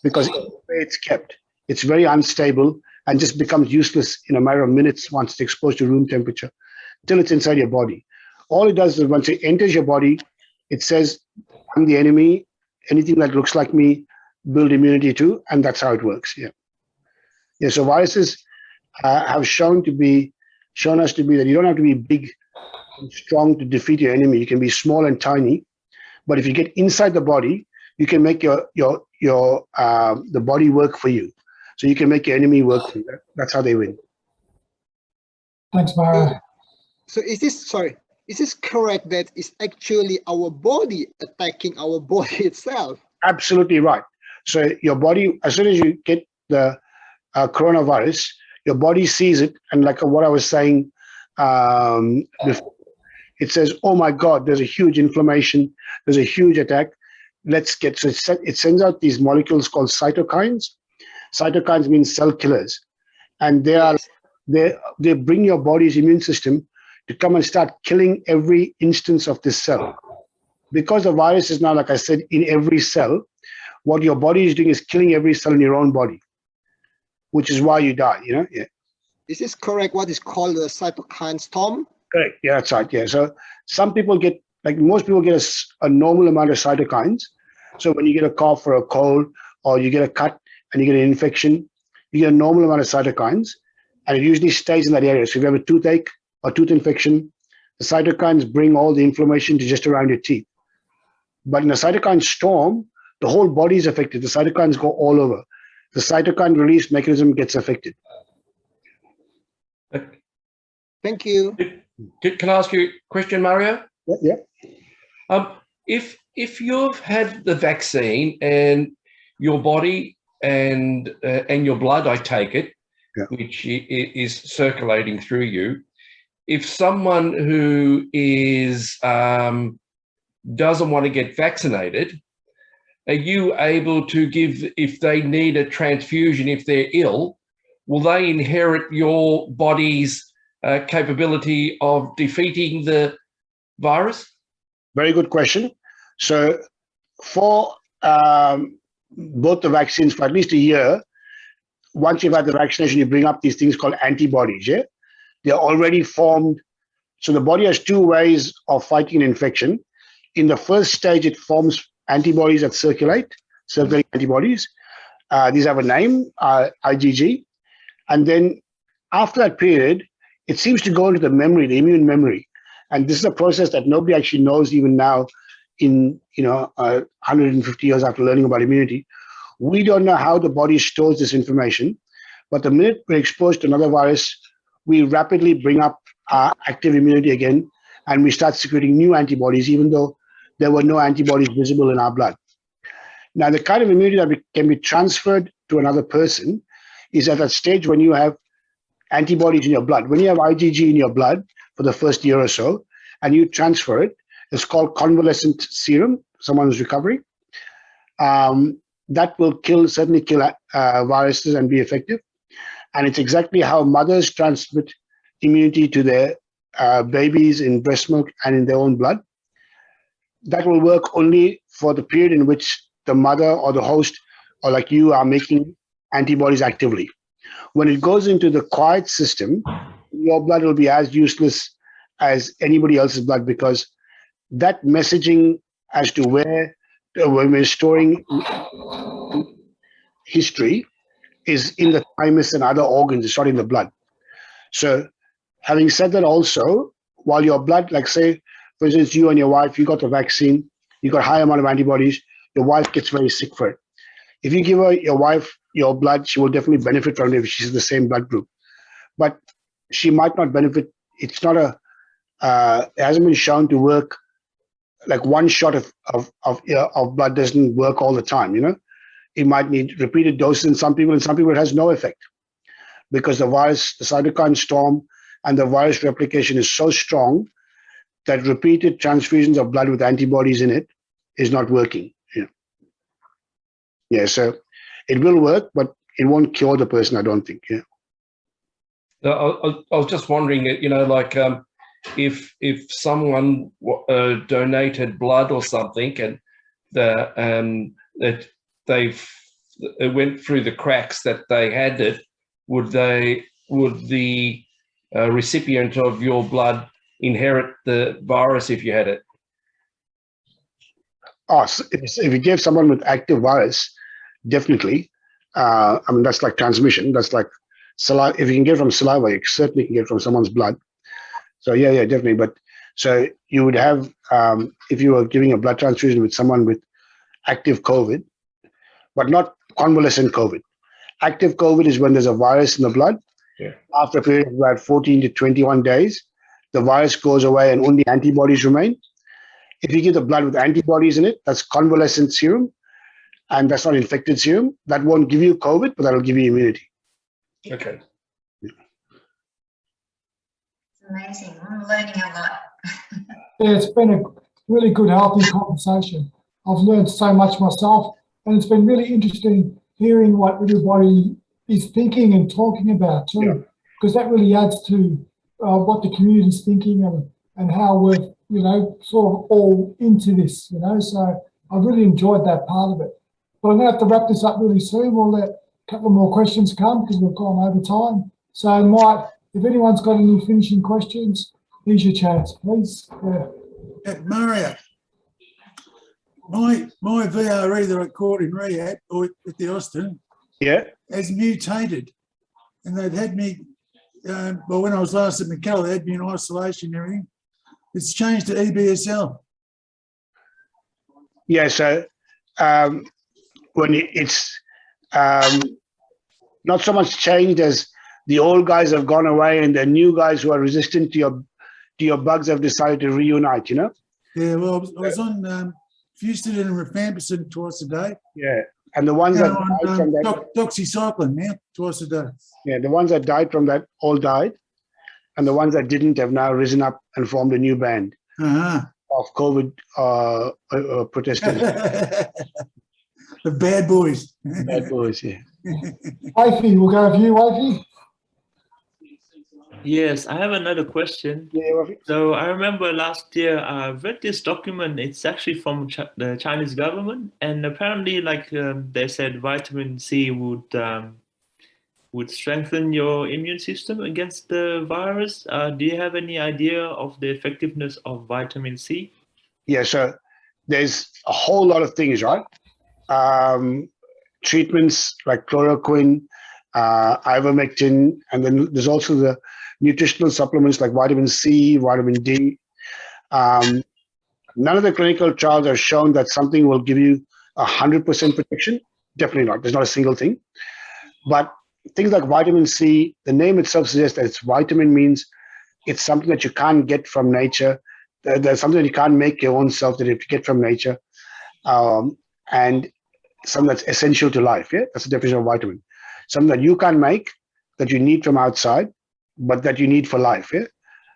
because it's kept. It's very unstable and just becomes useless in a matter of minutes once it's exposed to room temperature, till it's inside your body. All it does is once it enters your body, it says, I'm the enemy. Anything that looks like me, build immunity to, and that's how it works. Yeah. So viruses have shown us to be that you don't have to be big and strong to defeat your enemy. You can be small and tiny, but if you get inside the body, you can make the body work for you. So you can make your enemy work for you. That's how they win. Thanks, Mario. So is this correct that it's actually our body attacking our body itself? Absolutely right. So your body, as soon as you get the coronavirus, your body sees it, and like what I was saying before, it says, oh my God, there's a huge inflammation, there's a huge attack. So it sends out these molecules called cytokines. Cytokines mean cell killers. And they bring your body's immune system to come and start killing every instance of this cell. Because the virus is now, like I said, in every cell, what your body is doing is killing every cell in your own body, which is why you die, you know? Yeah. Is this correct, what is called the cytokine storm? Correct, yeah, that's right, yeah. So some people get, like most people get a normal amount of cytokines. So when you get a cough or a cold, or you get a cut and you get an infection, you get a normal amount of cytokines, and it usually stays in that area. So if you have a toothache or tooth infection, the cytokines bring all the inflammation to just around your teeth. But in a cytokine storm, the whole body is affected. The cytokines go all over. The cytokine release mechanism gets affected. Thank you. Can I ask you a question, Mario? Yeah. If you've had the vaccine and your body and your blood, I take it, which is circulating through you, if someone who is doesn't want to get vaccinated, are you able to give, if they need a transfusion, if they're ill, will they inherit your body's capability of defeating the virus? Very good question. So for both the vaccines, for at least a year, once you've had the vaccination, you bring up these things called antibodies. Yeah, they're already formed. So the body has two ways of fighting an infection. In the first stage, it forms antibodies that circulating antibodies. These have a name, IgG. And then after that period, it seems to go into the memory, the immune memory. And this is a process that nobody actually knows even now in 150 years after learning about immunity. We don't know how the body stores this information, but the minute we're exposed to another virus, we rapidly bring up active immunity again, and we start secreting new antibodies, even though there were no antibodies visible in our blood. Now, the kind of immunity that can be transferred to another person is at that stage when you have antibodies in your blood. When you have IgG in your blood for the first year or so, and you transfer it, it's called convalescent serum, someone who's recovering. That will certainly kill viruses and be effective. And it's exactly how mothers transmit immunity to their babies in breast milk and in their own blood. That will work only for the period in which the mother or the host, or like you, are making antibodies actively. When it goes into the quiet system, your blood will be as useless as anybody else's blood, because that messaging as to where, when we're storing history, is in the thymus and other organs. It's not in the blood. So having said that also, while your blood, like say, for instance, you and your wife, you got the vaccine, you got a high amount of antibodies, your wife gets very sick for it. If you give her your wife your blood, she will definitely benefit from it if she's the same blood group. But she might not benefit. It's not a, it hasn't been shown to work. Like one shot of blood doesn't work all the time, you know? It might need repeated doses in some people, and some people it has no effect because the virus, the cytokine storm and the virus replication is so strong that repeated transfusions of blood with antibodies in it is not working. You know? Yeah, so it will work, but it won't cure the person, I don't think. Yeah. I was just wondering, you know, like if someone donated blood or something, and that it went through the cracks that they had it, would the recipient of your blood inherit the virus if you had it? Oh, so if you gave someone with active virus, definitely. I mean, that's like transmission. That's like saliva. If you can get from saliva, you certainly can get from someone's blood. So yeah, definitely. But so you would have, if you were giving a blood transfusion with someone with active COVID, but not convalescent COVID. Active COVID is when there's a virus in the blood. Yeah. After a period of about 14 to 21 days, the virus goes away and only antibodies remain. If you give the blood with antibodies in it, that's convalescent serum, and that's not infected serum. That won't give you COVID, but that'll give you immunity. Okay. It's amazing. I'm learning a lot. Yeah, it's been a really good, healthy conversation. I've learned so much myself, and it's been really interesting hearing what everybody is thinking and talking about too, because that really adds to what the community is thinking and how we're, you know, sort of all into this, you know. So I really enjoyed that part of it. But I'm going to have to wrap this up really soon. We'll let a couple more questions come because we've gone over time. So, Mike, if anyone's got any finishing questions, here's your chance, please. Mario, my VRE that I caught in rehab or at the Austin has mutated. And they've had me, well, when I was last at McKellar, they had me in isolation and everything. It's changed to EBSL. Yeah, so when it's not so much changed as the old guys have gone away and the new guys who are resistant to your bugs have decided to reunite, you know? Yeah, well, I was on Fustin and rifampicin twice a day. Yeah, and the ones that died from that, doxycycline now twice a day. Yeah, the ones that died from that all died, and the ones that didn't have now risen up and formed a new band of COVID protesters. The bad boys. Bad boys, yeah. Wifey, we'll go with you, Wifey. Yes, I have another question. So I remember last year I read this document. It's actually from the Chinese government, and apparently, like they said, vitamin C would strengthen your immune system against the virus. Do you have any idea of the effectiveness of vitamin C? Yeah, so there's a whole lot of things, right? Treatments like chloroquine, ivermectin, and then there's also the nutritional supplements like vitamin C, vitamin D. None of the clinical trials have shown that something will give you 100% protection. Definitely not. There's not a single thing. But things like vitamin C, the name itself suggests that it's vitamin, means it's something that you can't get from nature. There's something that you can't make your own self that you have to get from nature. And something that's essential to life. Yeah, that's the definition of vitamin. Something that you can't make, that you need from outside, but that you need for life. Yeah.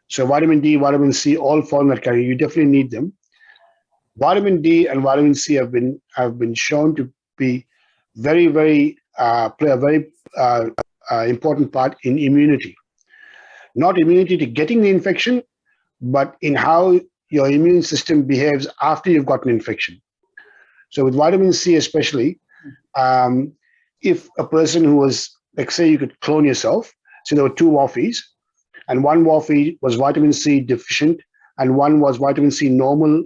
So vitamin D, vitamin C, all fall in that category. You definitely need them. Vitamin D and vitamin C have been shown to be play a very important part in immunity. Not immunity to getting the infection, but in how your immune system behaves after you've got an infection. So with vitamin C especially, if a person who was, like say you could clone yourself, so there were two Waffies, and one Waffie was vitamin C deficient and one was vitamin C normal,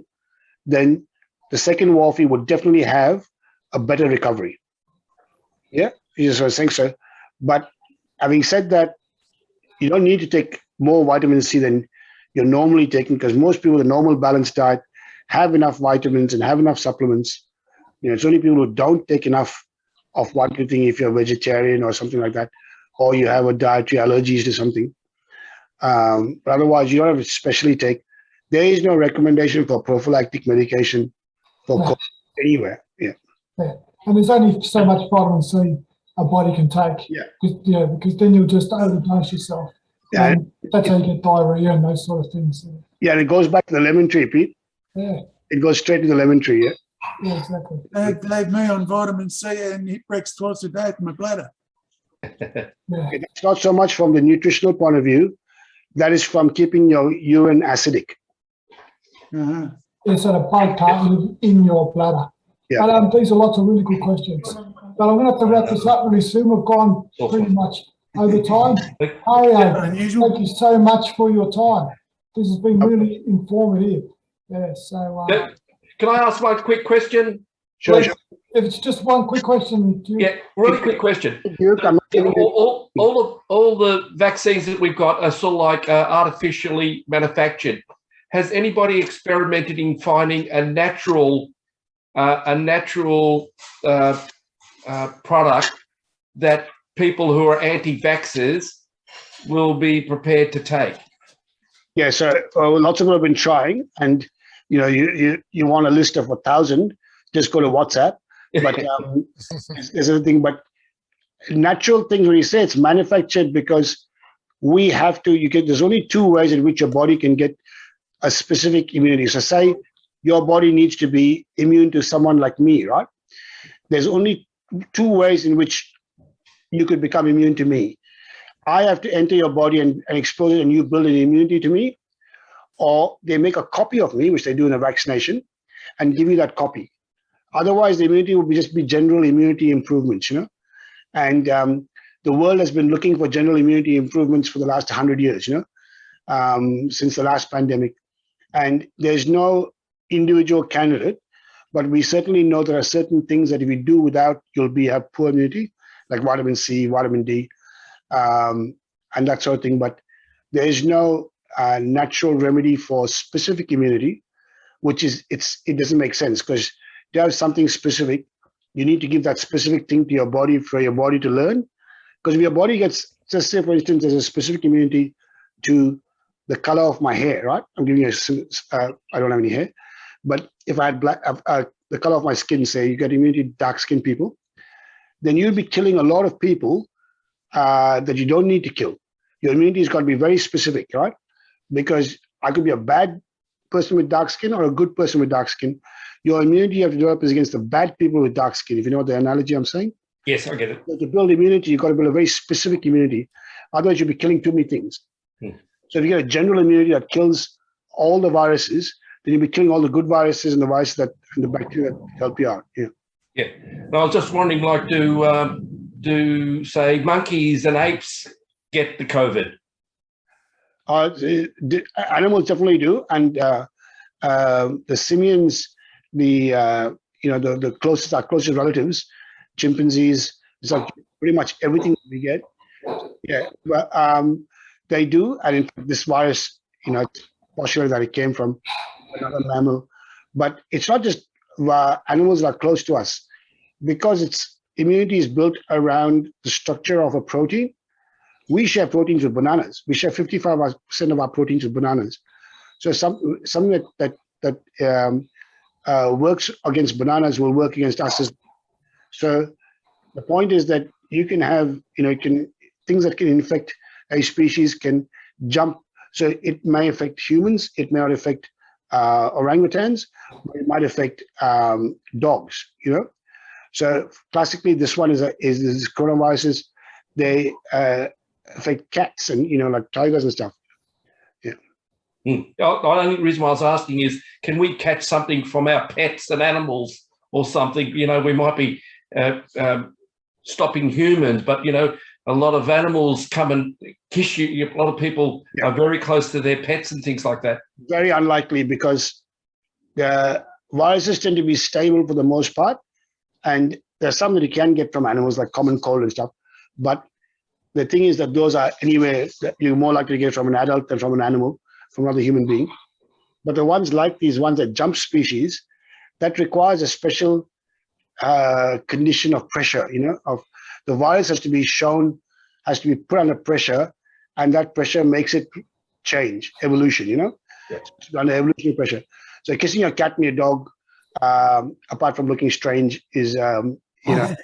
then the second Waffie would definitely have a better recovery. Yeah, you just were saying so. But having said that, you don't need to take more vitamin C than you're normally taking, because most people with a normal balanced diet have enough vitamins and have enough supplements. It's only people who don't take enough of what you think, if you're a vegetarian or something like that, or you have a dietary allergies to something. But otherwise, you don't have to specially take. There is no recommendation for prophylactic medication for COVID anywhere. Yeah. And there's only so much vitamin C a body can take. Because then you'll just overdose yourself. Yeah. That's how you get diarrhea and those sort of things. Yeah, and it goes back to the lemon tree, Pete. Yeah. It goes straight to the lemon tree. Yeah. Yeah, exactly. They gave me on vitamin C and it breaks twice a day for my bladder. It's not so much from the nutritional point of view. That is from keeping your urine acidic. It's at a bug part in your bladder. Yeah. But these are lots of really good questions. But I'm going to have to wrap this up really soon. We've gone pretty much over time. Mario, thank you so much for your time. This has been really informative. Yeah, so... Can I ask one quick question? Sure. If it's just one quick question. Yeah, really quick question. All the vaccines that we've got are sort of like artificially manufactured. Has anybody experimented in finding a natural product that people who are anti-vaxxers will be prepared to take? Yeah, so lots of people have been trying, and you want a list of 1,000, just go to WhatsApp. But there's a thing. But natural things, when you say it's manufactured, because we have to. There's only 2 ways in which your body can get a specific immunity. So say your body needs to be immune to someone like me, right? There's only 2 ways in which you could become immune to me. I have to enter your body and expose it, and you build an immunity to me, or they make a copy of me, which they do in a vaccination, and give you that copy. Otherwise, the immunity will just be general immunity improvements, And the world has been looking for general immunity improvements for the last 100 years, since the last pandemic. And there's no individual candidate, but we certainly know there are certain things that if you do without, you'll have poor immunity, like vitamin C, vitamin D, and that sort of thing. But there is no natural remedy for specific immunity, which is, it doesn't make sense, because to have something specific, you need to give that specific thing to your body for your body to learn. Because if your body gets, just say for instance, there's a specific immunity to the color of my hair, right? I'm giving you I don't have any hair, but if I had black, the color of my skin, say you get immunity to dark skinned people, then you'll be killing a lot of people that you don't need to kill. Your immunity has got to be very specific, right? Because I could be a bad person with dark skin or a good person with dark skin. Your immunity you have to develop is against the bad people with dark skin, if you know the analogy I'm saying. Yes, I get it. So to build immunity, you've got to build a very specific immunity. Otherwise, you'll be killing too many things. So if you get a general immunity that kills all the viruses, then you'll be killing all the good viruses and the viruses and the bacteria that help you out. Yeah. Yeah. And I was just wondering, like, do say monkeys and apes get the COVID? Animals definitely do, and the simians, the closest, our closest relatives, chimpanzees, it's like pretty much everything we get. Yeah, but they do, and in fact, this virus, possibly that it came from another mammal, but it's not just animals that are close to us, because its immunity is built around the structure of a protein. We share proteins with bananas. We share 55% of our proteins with bananas. So something that works against bananas will work against us. So the point is that you can have, things that can infect a species can jump. So it may affect humans. It may not affect orangutans, but it might affect dogs. So classically, this one is coronaviruses. They affect cats and like tigers and stuff. Yeah. The only reason why I was asking is, can we catch something from our pets and animals or something? We might be stopping humans, but a lot of animals come and kiss you. A lot of people are very close to their pets and things like that. Very unlikely, because the viruses tend to be stable for the most part, and there's some that you can get from animals, like common cold and stuff. But the thing is that those are anyway, that you're more likely to get from an adult than from an animal, from another human being. But the ones like these ones that jump species, that requires a special condition of pressure, of the virus has to be put under pressure, and that pressure makes it change, evolution, under evolutionary pressure. So kissing your cat and your dog, apart from looking strange, is, You're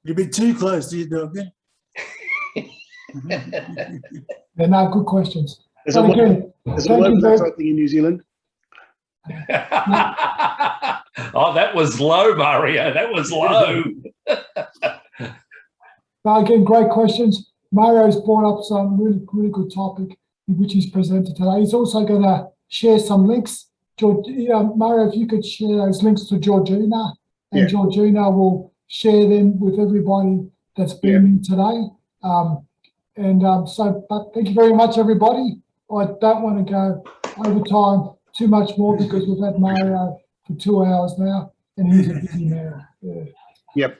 a bit too close to your dog then. They're not good questions. There's a word for that thing in New Zealand. Oh, that was low, Mario. That was low. Now, again, great questions. Mario's brought up some really good topic which he's presented today. He's also going to share some links. Mario, if you could share those links to Georgina, and Georgina will share them with everybody that's been in today. But thank you very much, everybody. I don't want to go over time too much more because we've had Mario for 2 hours now, and he's a busy man. Yep.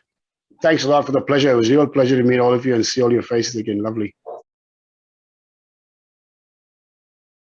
Thanks a lot for the pleasure. It was a real pleasure to meet all of you and see all your faces again. Lovely.